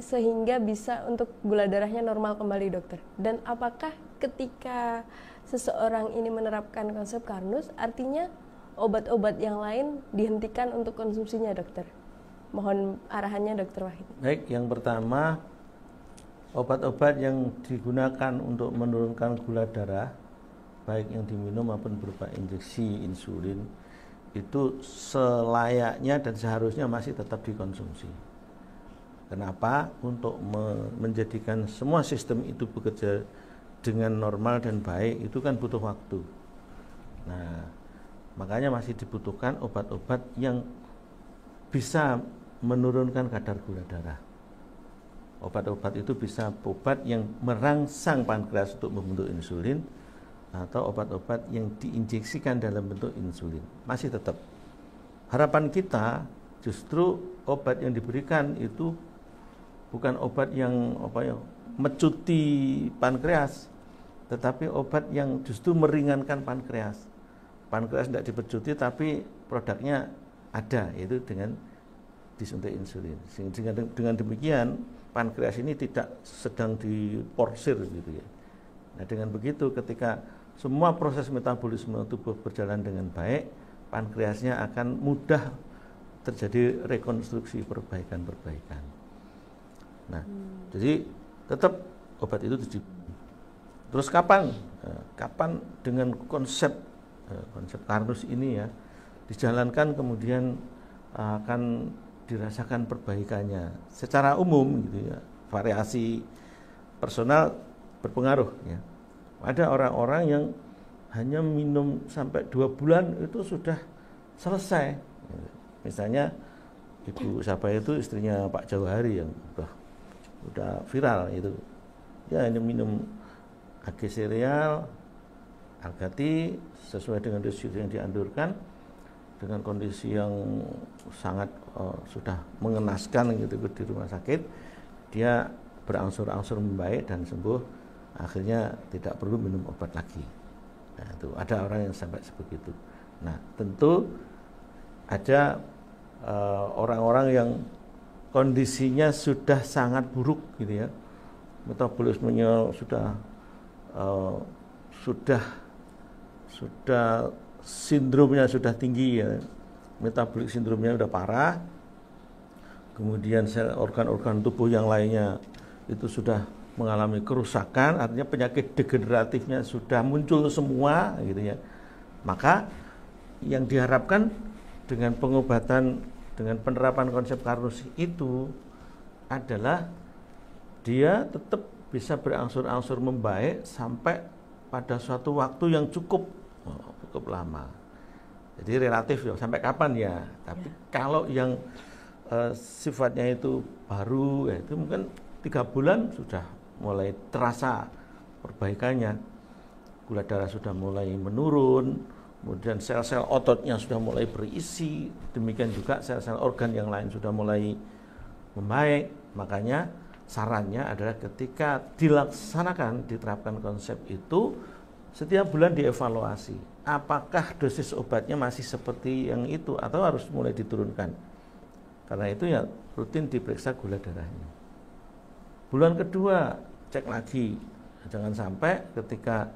sehingga bisa untuk gula darahnya normal kembali dokter? Dan apakah ketika seseorang ini menerapkan konsep Karnus, artinya obat-obat yang lain dihentikan untuk konsumsinya dokter? Mohon arahannya Dokter Wahid. Baik, yang pertama, obat-obat yang digunakan untuk menurunkan gula darah, baik yang diminum maupun berupa injeksi insulin, itu selayaknya dan seharusnya masih tetap dikonsumsi. Kenapa? Untuk menjadikan semua sistem itu bekerja dengan normal dan baik, itu kan butuh waktu. Nah, makanya masih dibutuhkan obat-obat yang bisa menurunkan kadar gula darah. Obat-obat itu bisa obat yang merangsang pankreas untuk membentuk insulin, atau obat-obat yang diinjeksikan dalam bentuk insulin. Masih tetap. Harapan kita justru obat yang diberikan itu bukan obat yang mecuti pankreas, tetapi obat yang justru meringankan pankreas. Pankreas tidak dipecuti tapi produknya ada, yaitu dengan disuntik insulin. Dengan demikian pankreas ini tidak sedang diporsir gitu ya. Nah, dengan begitu ketika semua proses metabolisme tubuh berjalan dengan baik, pankreasnya akan mudah terjadi rekonstruksi, perbaikan. Nah, jadi tetap obat itu terus kapan dengan konsep Karnus ini ya dijalankan, kemudian akan dirasakan perbaikannya secara umum gitu ya. Variasi personal berpengaruh ya. Ada orang-orang yang hanya minum sampai 2 bulan itu sudah selesai. Misalnya ibu siapa itu, istrinya Pak Jawahari yang udah viral itu. Ya, ini minum AG Cereal, Algati sesuai dengan dosis yang dianjurkan, dengan kondisi yang sangat sudah mengenaskan gitu di rumah sakit, dia berangsur-angsur membaik dan sembuh, akhirnya tidak perlu minum obat lagi. Nah, itu ada orang yang sampai sebegitu. Nah, tentu ada orang-orang yang kondisinya sudah sangat buruk gitu ya, metabolismenya sudah sindromnya sudah tinggi ya, metabolik sindromnya sudah parah, kemudian sel organ-organ tubuh yang lainnya itu sudah mengalami kerusakan, artinya penyakit degeneratifnya sudah muncul semua gitu ya. Maka yang diharapkan dengan pengobatan, dengan penerapan konsep Karnus itu adalah dia tetap bisa berangsur-angsur membaik sampai pada suatu waktu yang cukup lama. Jadi relatif ya, sampai kapan ya. Tapi kalau yang sifatnya itu baru, ya itu mungkin 3 bulan sudah mulai terasa perbaikannya. Gula darah sudah mulai menurun, kemudian sel-sel ototnya sudah mulai berisi, demikian juga sel-sel organ yang lain sudah mulai membaik. Makanya sarannya adalah ketika dilaksanakan, diterapkan konsep itu, setiap bulan dievaluasi. Apakah dosis obatnya masih seperti yang itu atau harus mulai diturunkan? Karena itu ya rutin diperiksa gula darahnya. Bulan kedua cek lagi, jangan sampai ketika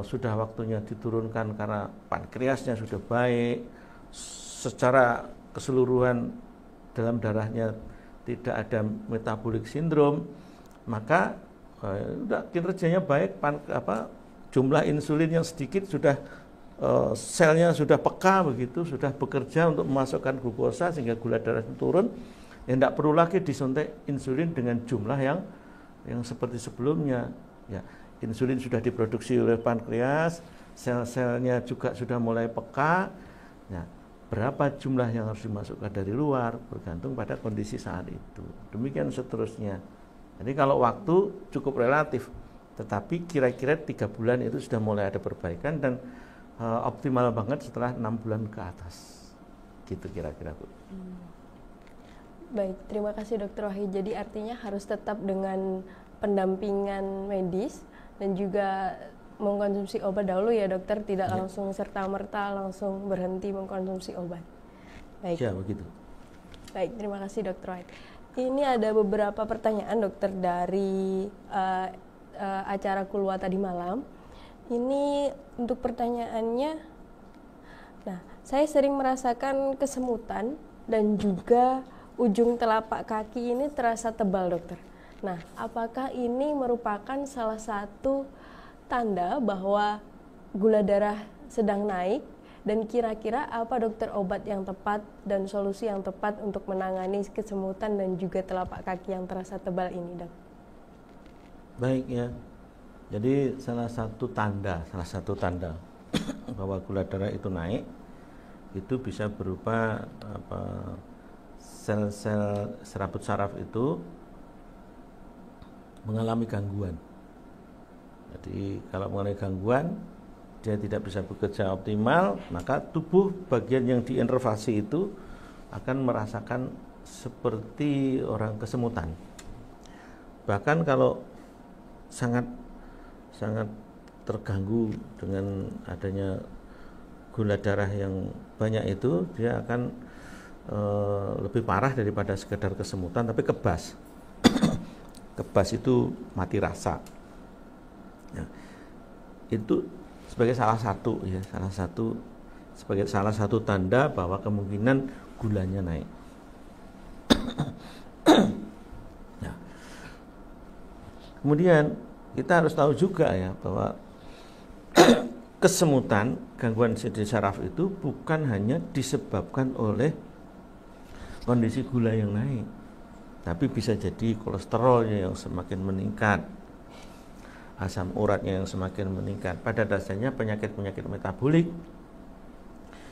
sudah waktunya diturunkan karena pankreasnya sudah baik, secara keseluruhan dalam darahnya tidak ada metabolic syndrome, maka kinerjanya baik, jumlah insulin yang sedikit sudah selnya sudah peka begitu, sudah bekerja untuk memasukkan glukosa sehingga gula darah turun. Ya tidak perlu lagi disuntik insulin dengan jumlah yang seperti sebelumnya. Ya, insulin sudah diproduksi oleh pankreas, sel-selnya juga sudah mulai peka. Ya, berapa jumlah yang harus dimasukkan dari luar bergantung pada kondisi saat itu. Demikian seterusnya. Jadi kalau waktu cukup relatif, tetapi kira-kira 3 bulan itu sudah mulai ada perbaikan dan optimal banget setelah 6 bulan ke atas. Gitu kira-kira, Bu. Baik, terima kasih Dokter Wahid. Jadi artinya harus tetap dengan pendampingan medis dan juga mengkonsumsi obat dahulu ya dokter, tidak langsung serta-merta langsung berhenti mengkonsumsi obat. Baik. Ya, begitu. Baik, terima kasih Dokter Wahid. Ini ada beberapa pertanyaan dokter dari acara Kulwa tadi malam. Ini untuk pertanyaannya, nah saya sering merasakan kesemutan dan juga ujung telapak kaki ini terasa tebal dokter. Nah, apakah ini merupakan salah satu tanda bahwa gula darah sedang naik, dan kira-kira apa dokter obat yang tepat dan solusi yang tepat untuk menangani kesemutan dan juga telapak kaki yang terasa tebal ini, dok? Baik ya. Jadi salah satu tanda bahwa gula darah itu naik itu bisa berupa sel-sel serabut saraf itu mengalami gangguan. Jadi kalau mengalami gangguan, dia tidak bisa bekerja optimal, maka tubuh bagian yang diinervasi itu akan merasakan seperti orang kesemutan. Bahkan kalau sangat terganggu dengan adanya gula darah yang banyak itu, dia akan lebih parah daripada sekedar kesemutan, tapi kebas. Kebas itu mati rasa. Ya, itu sebagai salah satu tanda bahwa kemungkinan gulanya naik. Ya. Kemudian kita harus tahu juga ya bahwa kesemutan, gangguan saraf itu bukan hanya disebabkan oleh kondisi gula yang naik, tapi bisa jadi kolesterolnya yang semakin meningkat, asam uratnya yang semakin meningkat. Pada dasarnya penyakit-penyakit metabolik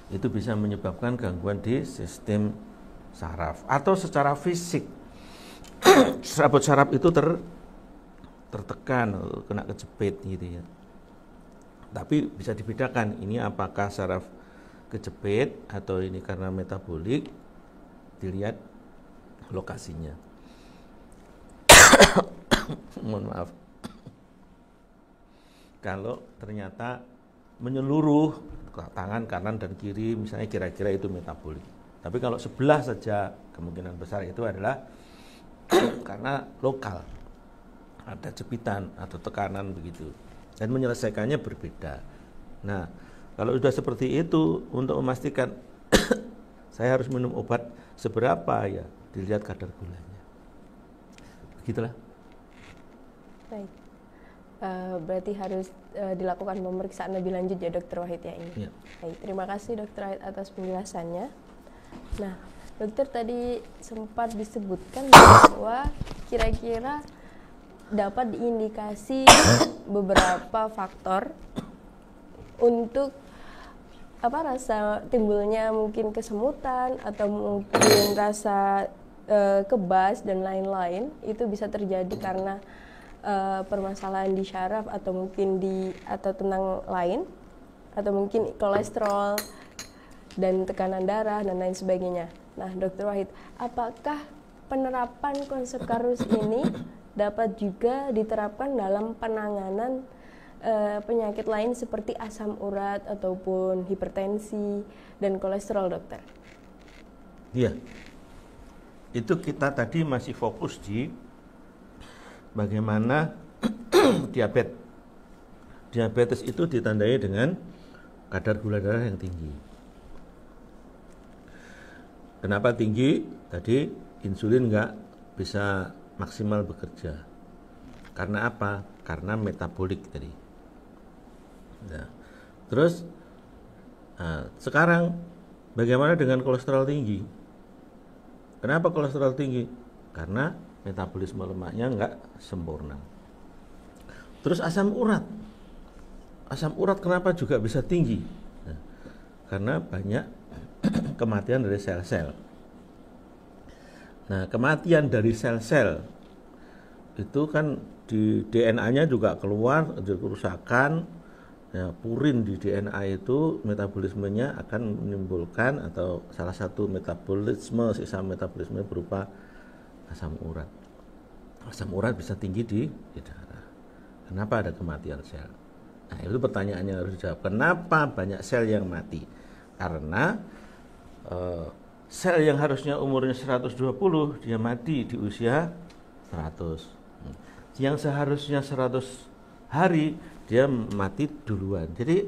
itu bisa menyebabkan gangguan di sistem saraf, atau secara fisik serabut saraf itu tertekan, kena kejepit gitu ya. Tapi bisa dibedakan, ini apakah saraf kejepit atau ini karena metabolik, dilihat lokasinya. Mohon maaf. Kalau ternyata menyeluruh ke tangan kanan dan kiri, misalnya kira-kira itu metabolik. Tapi kalau sebelah saja, kemungkinan besar itu adalah karena lokal, ada jepitan atau tekanan begitu, dan menyelesaikannya berbeda. Nah, kalau sudah seperti itu, untuk memastikan saya harus minum obat seberapa, ya dilihat kadar gulanya. Begitulah. Baik. Berarti harus dilakukan pemeriksaan lebih lanjut ya Dokter Wahid ya ini. Ya. Baik, terima kasih Dokter Wahid atas penjelasannya. Nah, dokter tadi sempat disebutkan bahwa kira-kira dapat diindikasi beberapa faktor untuk rasa timbulnya mungkin kesemutan atau mungkin rasa kebas dan lain-lain, itu bisa terjadi karena permasalahan di syaraf atau mungkin atau tenang lain, atau mungkin kolesterol dan tekanan darah dan lain sebagainya. Nah, Dr. Wahid, apakah penerapan konsep Karnus ini dapat juga diterapkan dalam penanganan penyakit lain seperti asam urat ataupun hipertensi dan kolesterol, dokter? Iya. Itu kita tadi masih fokus di bagaimana diabetes itu ditandai dengan kadar gula darah yang tinggi. Kenapa tinggi? Tadi insulin nggak bisa maksimal bekerja. Karena apa? Karena metabolik tadi. Nah, terus sekarang bagaimana dengan kolesterol tinggi? Kenapa kolesterol tinggi? Karena metabolisme lemaknya nggak sempurna. Terus asam urat. Asam urat kenapa juga bisa tinggi? Nah, karena banyak kematian dari sel-sel. Nah, kematian dari sel-sel itu kan di DNA-nya juga keluar, ada kerusakan. Ya, purin di DNA itu metabolismenya akan menimbulkan atau salah satu sisa metabolisme berupa asam urat. Asam urat bisa tinggi di darah. Kenapa ada kematian sel? Nah, itu pertanyaannya harus dijawab. Kenapa banyak sel yang mati? Karena sel yang harusnya umurnya 120 dia mati di usia 100. Yang seharusnya 100 hari dia mati duluan. Jadi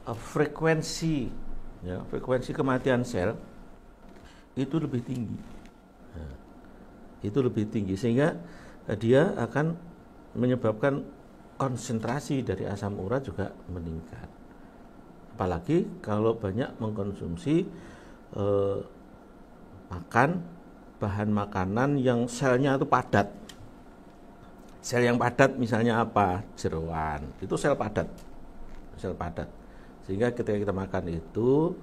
frekuensi kematian sel itu lebih tinggi. Nah, itu lebih tinggi sehingga dia akan menyebabkan konsentrasi dari asam urat juga meningkat. Apalagi kalau banyak mengkonsumsi makan bahan makanan yang selnya itu padat. Sel yang padat misalnya apa? Jeroan. Itu sel padat. Sehingga ketika kita makan itu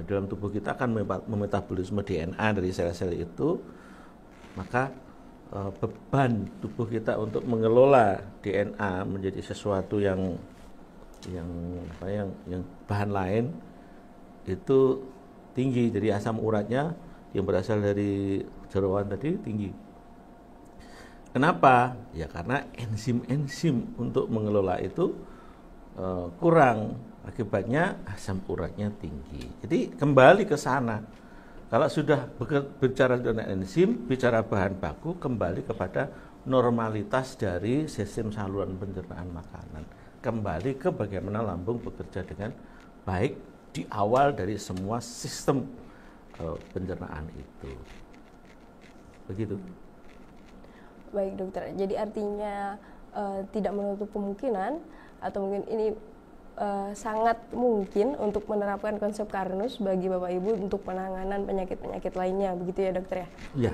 dalam tubuh kita akan memetabolisme DNA dari sel-sel itu, maka beban tubuh kita untuk mengelola DNA menjadi sesuatu yang bahan lain itu tinggi. Jadi asam uratnya yang berasal dari jeroan tadi tinggi. Kenapa? Ya karena enzim-enzim untuk mengelola itu kurang. Akibatnya asam uratnya tinggi. Jadi kembali ke sana. Kalau sudah bicara tentang enzim, bicara bahan baku, kembali kepada normalitas dari sistem saluran pencernaan makanan. Kembali ke bagaimana lambung bekerja dengan baik di awal dari semua sistem pencernaan itu. Begitu. Baik, dokter. Jadi artinya tidak menutup kemungkinan atau mungkin ini sangat mungkin untuk menerapkan konsep Karnus bagi Bapak Ibu untuk penanganan penyakit-penyakit lainnya, begitu ya, dokter ya? Iya.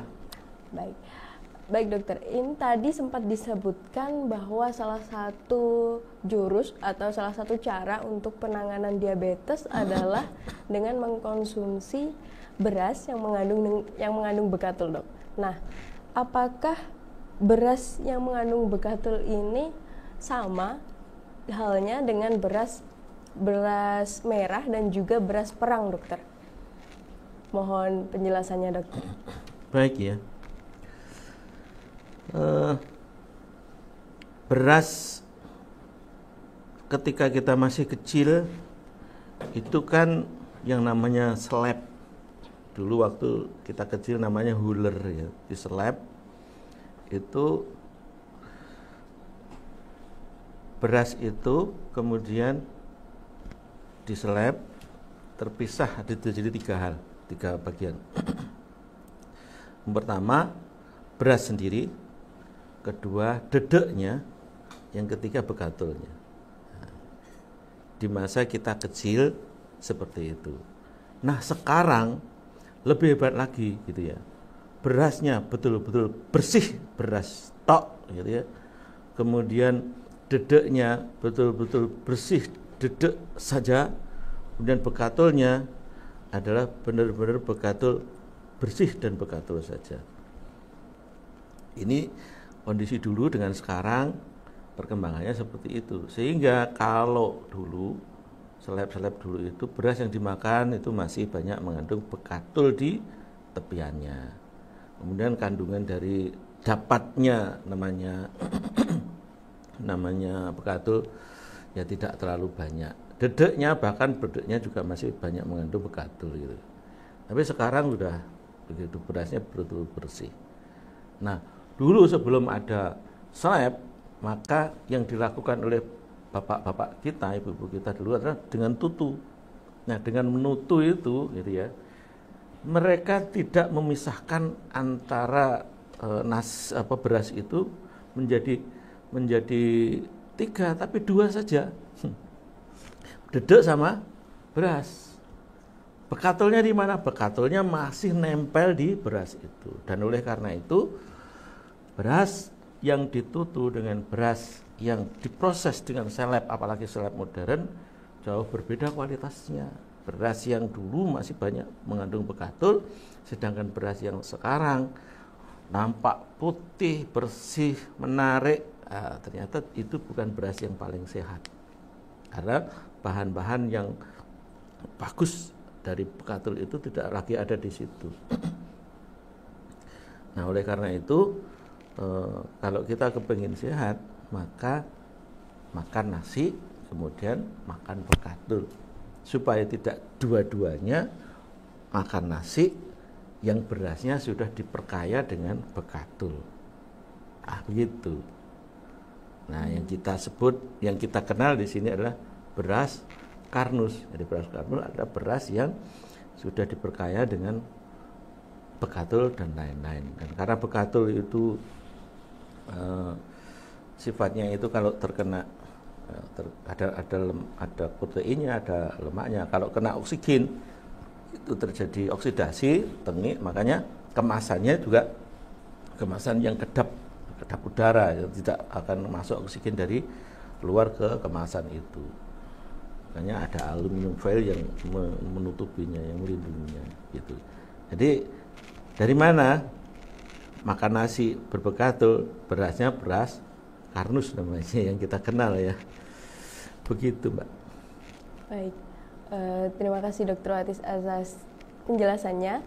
Baik, dokter. Ini tadi sempat disebutkan bahwa salah satu jurus atau salah satu cara untuk penanganan diabetes adalah dengan mengkonsumsi beras yang mengandung bekatul, dok. Nah, apakah beras yang mengandung bekatul ini sama halnya dengan beras merah dan juga beras perang, dokter? Mohon penjelasannya, dokter. Baik ya. Beras ketika kita masih kecil itu kan yang namanya seleb. Dulu waktu kita kecil namanya huler ya, di seleb itu beras itu kemudian diseleb terpisah jadi tiga bagian. Yang pertama beras sendiri, kedua dedeknya, yang ketiga bekatulnya. Di masa kita kecil seperti itu. Nah sekarang lebih hebat lagi gitu ya. Berasnya betul-betul bersih, beras tok gitu ya. kemudian dedeknya betul-betul bersih, dedek saja, kemudian bekatulnya adalah benar-benar bekatul bersih dan bekatul saja. Ini kondisi dulu dengan sekarang perkembangannya seperti itu. Sehingga kalau dulu seleb-seleb dulu itu beras yang dimakan itu masih banyak mengandung bekatul di tepiannya. Kemudian kandungan dari dapatnya namanya namanya bekatul ya tidak terlalu banyak. Dedeknya bahkan dedeknya juga masih banyak mengandung bekatul gitu. Tapi sekarang sudah begitu berasnya betul-betul bersih. Nah, dulu sebelum ada seleb, maka yang dilakukan oleh bapak-bapak kita, ibu-ibu kita dulu adalah dengan tutu. Nah, dengan menutu itu gitu ya, mereka tidak memisahkan antara beras itu menjadi 3, tapi 2 saja. Dedek sama beras. Bekatulnya di mana? Bekatulnya masih nempel di beras itu. Dan oleh karena itu, beras yang ditutu dengan beras yang diproses dengan seleb, apalagi seleb modern, jauh berbeda kualitasnya. Beras yang dulu masih banyak mengandung bekatul, sedangkan beras yang sekarang nampak putih, bersih, menarik, ternyata itu bukan beras yang paling sehat. Karena bahan-bahan yang bagus dari bekatul itu tidak lagi ada di situ. Nah, oleh karena itu, kalau kita kepingin sehat, maka makan nasi, kemudian makan bekatul. Supaya tidak dua-duanya makan nasi yang berasnya sudah diperkaya dengan bekatul. Begitu. Nah, yang kita sebut, yang kita kenal di sini adalah beras karnus. Jadi beras karnus adalah beras yang sudah diperkaya dengan bekatul dan lain-lain. Dan karena bekatul itu sifatnya itu kalau terkena ada proteinnya, ada lemaknya. Kalau kena oksigen itu terjadi oksidasi, tengik, makanya kemasannya juga kemasan yang kedap udara, tidak akan masuk oksigen dari luar ke kemasan itu. Makanya ada aluminium foil yang menutupinya, yang melindunginya gitu. Jadi dari mana makan nasi berbekatul? Berasnya beras karnus namanya yang kita kenal ya. Begitu, Mbak. Baik. Terima kasih Dokter Watis atas penjelasannya.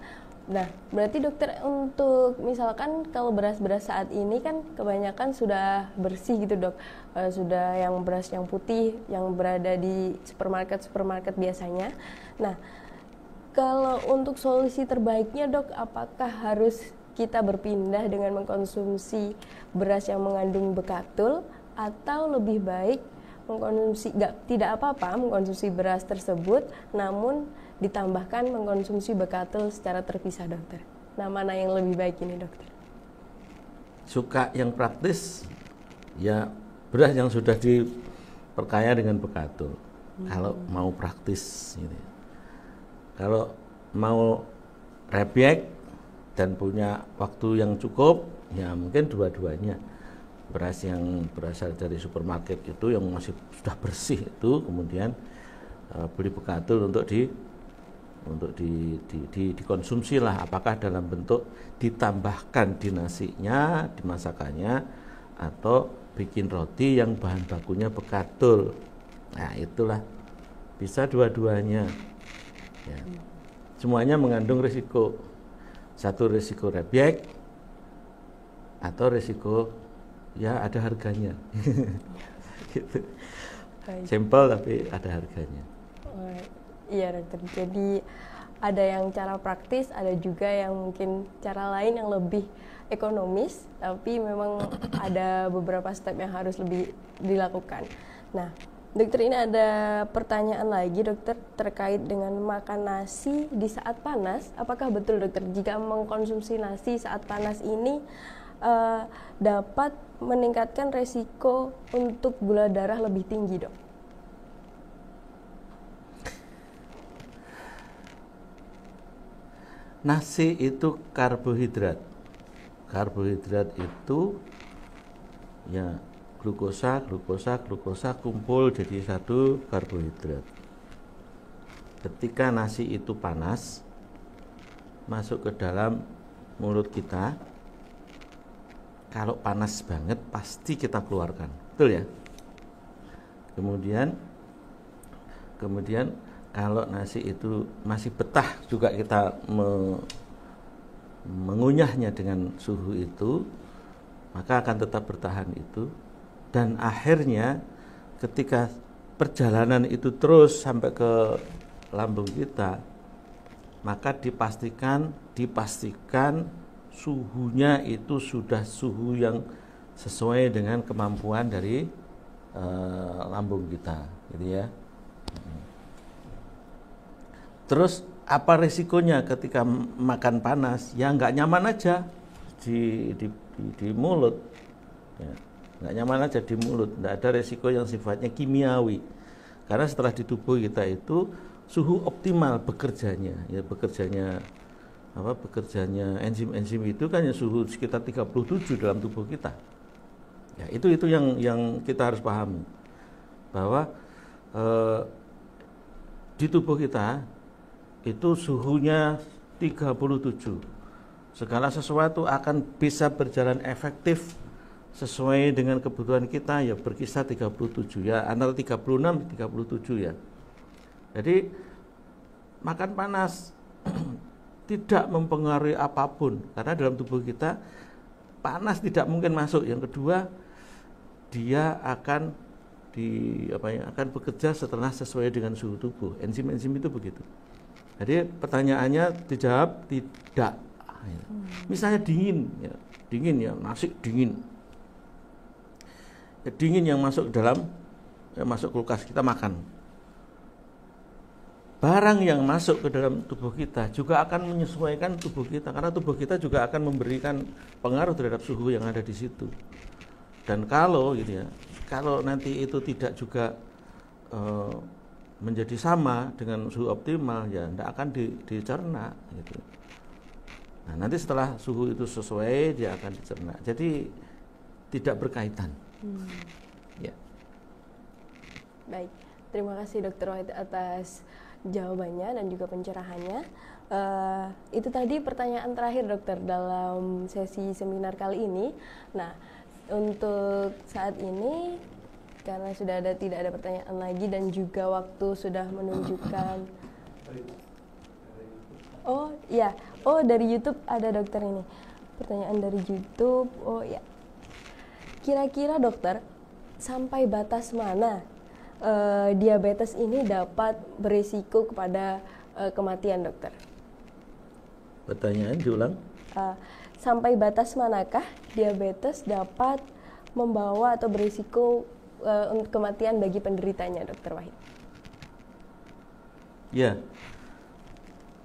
Nah, berarti dokter, untuk misalkan kalau beras-beras saat ini kan kebanyakan sudah bersih gitu dok, sudah yang beras yang putih yang berada di supermarket biasanya. Nah, kalau untuk solusi terbaiknya dok, apakah harus kita berpindah dengan mengkonsumsi beras yang mengandung bekatul, atau lebih baik tidak apa-apa mengkonsumsi beras tersebut, namun ditambahkan mengkonsumsi bekatul secara terpisah dokter? Nah, mana yang lebih baik ini dokter? Suka yang praktis, ya beras yang sudah diperkaya dengan bekatul. Kalau mau praktis gitu. Kalau mau rebek dan punya waktu yang cukup, ya mungkin dua-duanya. Beras yang berasal dari supermarket itu yang masih sudah bersih itu, kemudian beli bekatul untuk dikonsumsi lah, apakah dalam bentuk ditambahkan di nasinya, di masakannya, atau bikin roti yang bahan bakunya bekatul. Nah, itulah bisa dua-duanya ya. Semuanya mengandung risiko. Satu risiko rebek, atau risiko ya ada harganya. Gitu. Simple tapi ada harganya. Iya dokter, jadi ada yang cara praktis, ada juga yang mungkin cara lain yang lebih ekonomis, tapi memang ada beberapa step yang harus lebih dilakukan. Nah dokter, ini ada pertanyaan lagi dokter terkait dengan makan nasi di saat panas. Apakah betul dokter jika mengkonsumsi nasi saat panas ini dapat meningkatkan resiko untuk gula darah lebih tinggi dok? Nasi itu karbohidrat. Karbohidrat itu ya glukosa kumpul jadi satu karbohidrat. Ketika nasi itu panas masuk ke dalam mulut kita, kalau panas banget pasti kita keluarkan, betul ya? Kemudian kalau nasi itu masih betah juga kita mengunyahnya dengan suhu itu, maka akan tetap bertahan itu. Dan akhirnya ketika perjalanan itu terus sampai ke lambung kita, maka dipastikan suhunya itu sudah suhu yang sesuai dengan kemampuan dari lambung kita, gitu ya. Terus apa resikonya ketika makan panas? Ya nggak nyaman aja di mulut, ya, nggak nyaman aja di mulut. Nggak ada resiko yang sifatnya kimiawi, karena setelah di tubuh kita itu suhu optimal bekerjanya enzim-enzim itu kan ya suhu sekitar 37 dalam tubuh kita. Ya, itu yang kita harus pahami, bahwa di tubuh kita itu suhunya 37. Segala sesuatu akan bisa berjalan efektif sesuai dengan kebutuhan kita ya berkisar 37 ya, antara 36 dan 37 ya. Jadi makan panas tidak mempengaruhi apapun, karena dalam tubuh kita panas tidak mungkin masuk. Yang kedua, dia akan akan bekerja setelah sesuai dengan suhu tubuh. Enzim-enzim itu begitu. Jadi pertanyaannya dijawab tidak. Misalnya dingin ya, nasi dingin. Ya, dingin yang masuk ke dalam, masuk kulkas, kita makan. Barang yang masuk ke dalam tubuh kita juga akan menyesuaikan tubuh kita, karena tubuh kita juga akan memberikan pengaruh terhadap suhu yang ada di situ. Dan kalau nanti itu tidak juga menjadi sama dengan suhu optimal, ya tidak akan dicerna gitu. Nah, nanti setelah suhu itu sesuai, dia akan dicerna. Jadi tidak berkaitan. Ya. Baik, terima kasih Dr. Wahid atas jawabannya dan juga pencerahannya. Itu tadi pertanyaan terakhir dokter dalam sesi seminar kali ini. Nah, untuk saat ini karena tidak ada pertanyaan lagi dan juga waktu sudah menunjukkan. Oh ya, dari YouTube ada dokter ini. Pertanyaan dari YouTube. Oh ya. Kira-kira dokter, sampai batas mana diabetes ini dapat berisiko kepada kematian, dokter? Pertanyaan diulang. Sampai batas manakah diabetes dapat membawa atau berisiko untuk kematian bagi penderitanya, Dr. Wahid? Ya,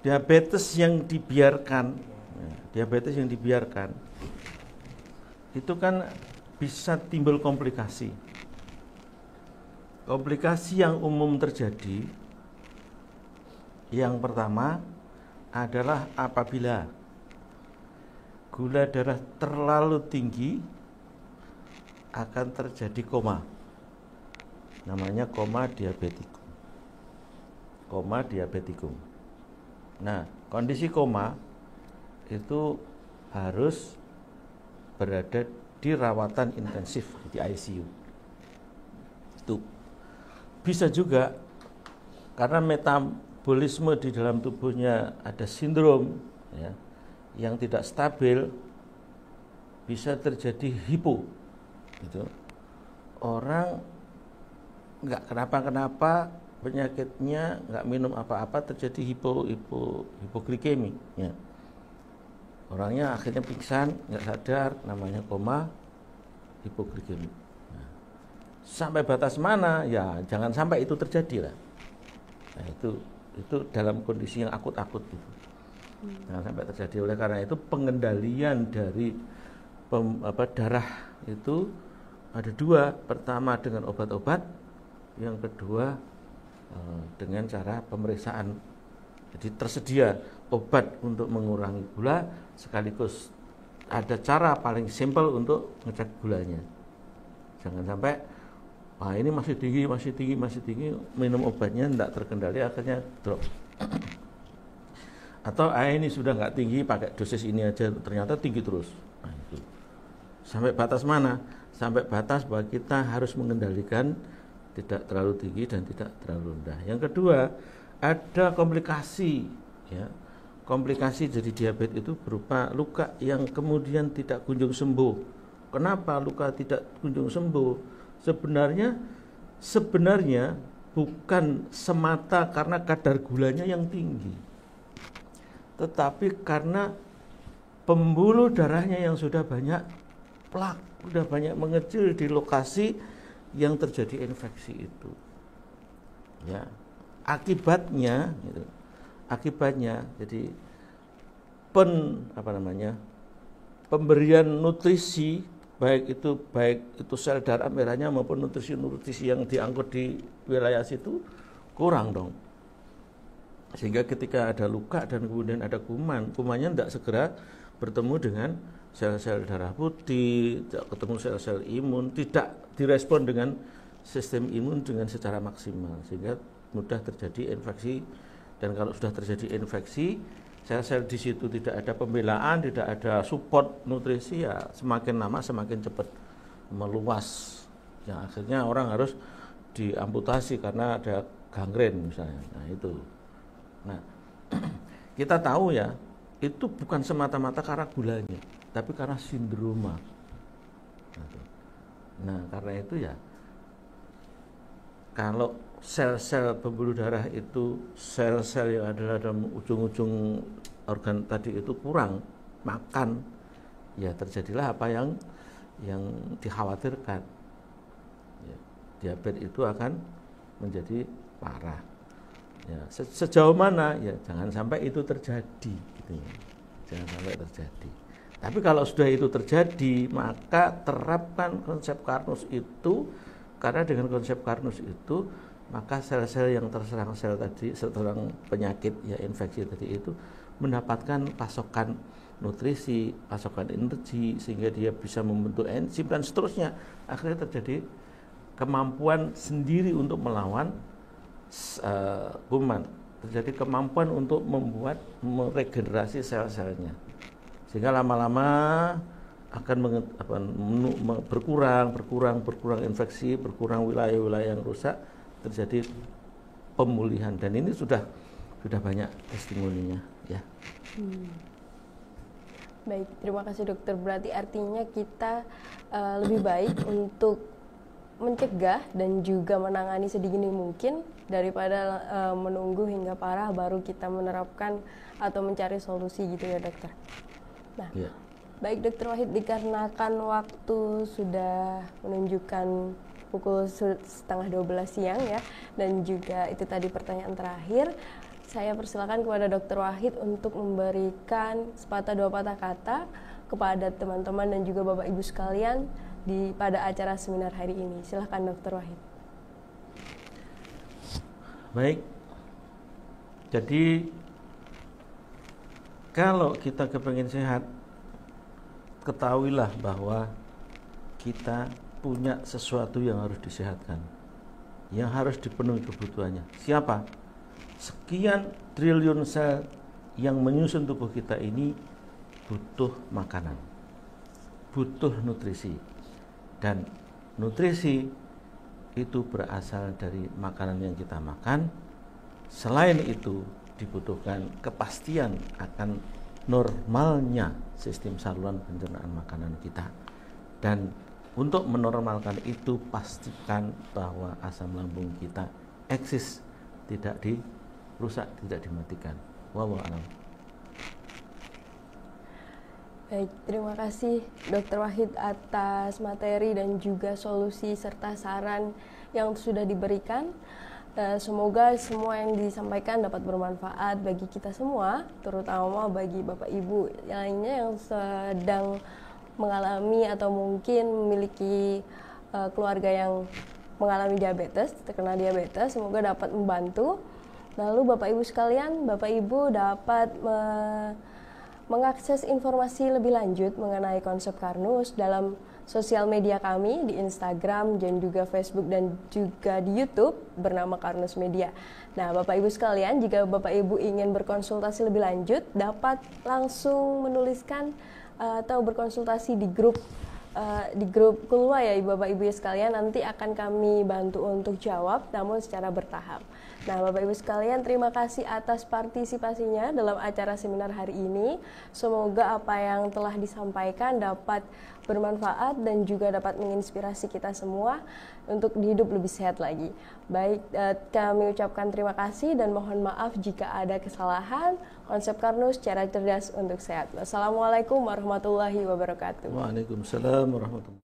diabetes yang dibiarkan itu kan bisa timbul komplikasi. Komplikasi yang umum terjadi, yang pertama adalah apabila gula darah terlalu tinggi akan terjadi koma. Namanya koma diabetikum. Nah, kondisi koma itu harus berada di rawatan intensif di ICU. Itu bisa juga karena metabolisme di dalam tubuhnya ada sindrom ya, yang tidak stabil, bisa terjadi hipo. Gitu. Orang nggak kenapa-kenapa, penyakitnya nggak minum apa-apa, terjadi hipoglikemi. Ya. Orangnya akhirnya pingsan, nggak sadar, namanya koma hipoglikemi. Nah, sampai batas mana? Ya jangan sampai itu terjadi lah. Nah, itu dalam kondisi yang akut-akut gitu. Jangan sampai terjadi. Oleh karena itu pengendalian dari darah itu ada dua. Pertama dengan obat-obat, yang kedua dengan cara pemeriksaan. Jadi tersedia obat untuk mengurangi gula, sekaligus ada cara paling simpel untuk ngecek gulanya. Jangan sampai ini masih tinggi, minum obatnya tidak terkendali akhirnya drop. Atau ini sudah nggak tinggi, pakai dosis ini aja ternyata tinggi terus. Nah, itu. Sampai batas mana? Sampai batas bahwa kita harus mengendalikan tidak terlalu tinggi dan tidak terlalu rendah. Yang kedua, ada komplikasi, ya. Komplikasi jadi diabetes itu berupa luka yang kemudian tidak kunjung sembuh. Kenapa luka tidak kunjung sembuh? Sebenarnya bukan semata karena kadar gulanya yang tinggi, tetapi karena pembuluh darahnya yang sudah banyak plak, sudah banyak mengecil di lokasi yang terjadi infeksi itu. Ya, akibatnya jadi pemberian nutrisi baik itu sel darah merahnya maupun nutrisi yang diangkut di wilayah situ kurang dong. Sehingga ketika ada luka dan kemudian ada kumannya tidak segera bertemu dengan sel-sel darah putih, tidak ketemu sel-sel imun, tidak direspon dengan sistem imun dengan secara maksimal, sehingga mudah terjadi infeksi. Dan kalau sudah terjadi infeksi, sel-sel di situ tidak ada pembelaan, tidak ada support nutrisi, ya semakin lama semakin cepat meluas. Yang akhirnya orang harus diamputasi karena ada gangren misalnya. Nah itu. Nah kita tahu ya, itu bukan semata-mata karena gulanya, tapi karena sindroma. Nah karena itu ya, kalau sel-sel pembuluh darah itu, sel-sel yang ada dalam ujung-ujung organ tadi itu kurang makan, ya terjadilah apa yang dikhawatirkan. Ya, diabetes itu akan menjadi parah. Ya, sejauh mana? Ya jangan sampai itu terjadi, gitu ya. Jangan sampai terjadi. Tapi kalau sudah itu terjadi, maka terapkan konsep Karnus itu, karena dengan konsep Karnus itu maka sel-sel yang terserang penyakit, ya infeksi tadi itu mendapatkan pasokan nutrisi, pasokan energi, sehingga dia bisa membentuk enzim dan seterusnya. Akhirnya terjadi kemampuan sendiri untuk melawan kuman, terjadi kemampuan untuk meregenerasi sel-selnya, sehingga lama-lama akan berkurang infeksi, berkurang wilayah-wilayah yang rusak, terjadi pemulihan. Dan ini sudah banyak testimoninya, ya. Baik, terima kasih dokter. Berarti artinya kita lebih baik untuk mencegah dan juga menangani sedini mungkin daripada menunggu hingga parah baru kita menerapkan atau mencari solusi, gitu ya dokter. Nah, ya. Baik dokter Wahid, dikarenakan waktu sudah menunjukkan pukul 11:30 siang ya, dan juga itu tadi pertanyaan terakhir, saya persilakan kepada dokter Wahid untuk memberikan sepatah dua patah kata kepada teman-teman dan juga Bapak Ibu sekalian pada acara seminar hari ini. Silakan dokter Wahid. Baik, jadi kalau kita kepengen sehat, ketahuilah bahwa kita punya sesuatu yang harus disehatkan, yang harus dipenuhi kebutuhannya. Siapa? Sekian triliun sel yang menyusun tubuh kita ini butuh makanan, butuh nutrisi. Dan nutrisi itu berasal dari makanan yang kita makan. Selain itu dibutuhkan kepastian akan normalnya sistem saluran pencernaan makanan kita. Dan untuk menormalkan itu, pastikan bahwa asam lambung kita eksis, tidak dirusak, tidak dimatikan. Wallahu a'lam. Baik, terima kasih Dr. Wahid atas materi dan juga solusi serta saran yang sudah diberikan. Semoga semua yang disampaikan dapat bermanfaat bagi kita semua, terutama bagi Bapak Ibu lainnya yang sedang mengalami atau mungkin memiliki keluarga yang mengalami diabetes, terkena diabetes. Semoga dapat membantu. Lalu Bapak Ibu sekalian, Bapak Ibu dapat mengakses informasi lebih lanjut mengenai konsep Karnus dalam sosial media kami di Instagram dan juga Facebook dan juga di YouTube bernama Karnus Media. Nah, Bapak Ibu sekalian, jika Bapak Ibu ingin berkonsultasi lebih lanjut, dapat langsung menuliskan atau berkonsultasi di grup keluar ya Bapak Ibu sekalian, nanti akan kami bantu untuk jawab namun secara bertahap. Nah, Bapak Ibu sekalian, terima kasih atas partisipasinya dalam acara seminar hari ini. Semoga apa yang telah disampaikan dapat bermanfaat dan juga dapat menginspirasi kita semua untuk hidup lebih sehat lagi. Baik, kami ucapkan terima kasih dan mohon maaf jika ada kesalahan. Konsep Karnus, cara cerdas untuk sehat. Wassalamualaikum warahmatullahi wabarakatuh. Waalaikumsalam warahmatullahi wabarakatuh.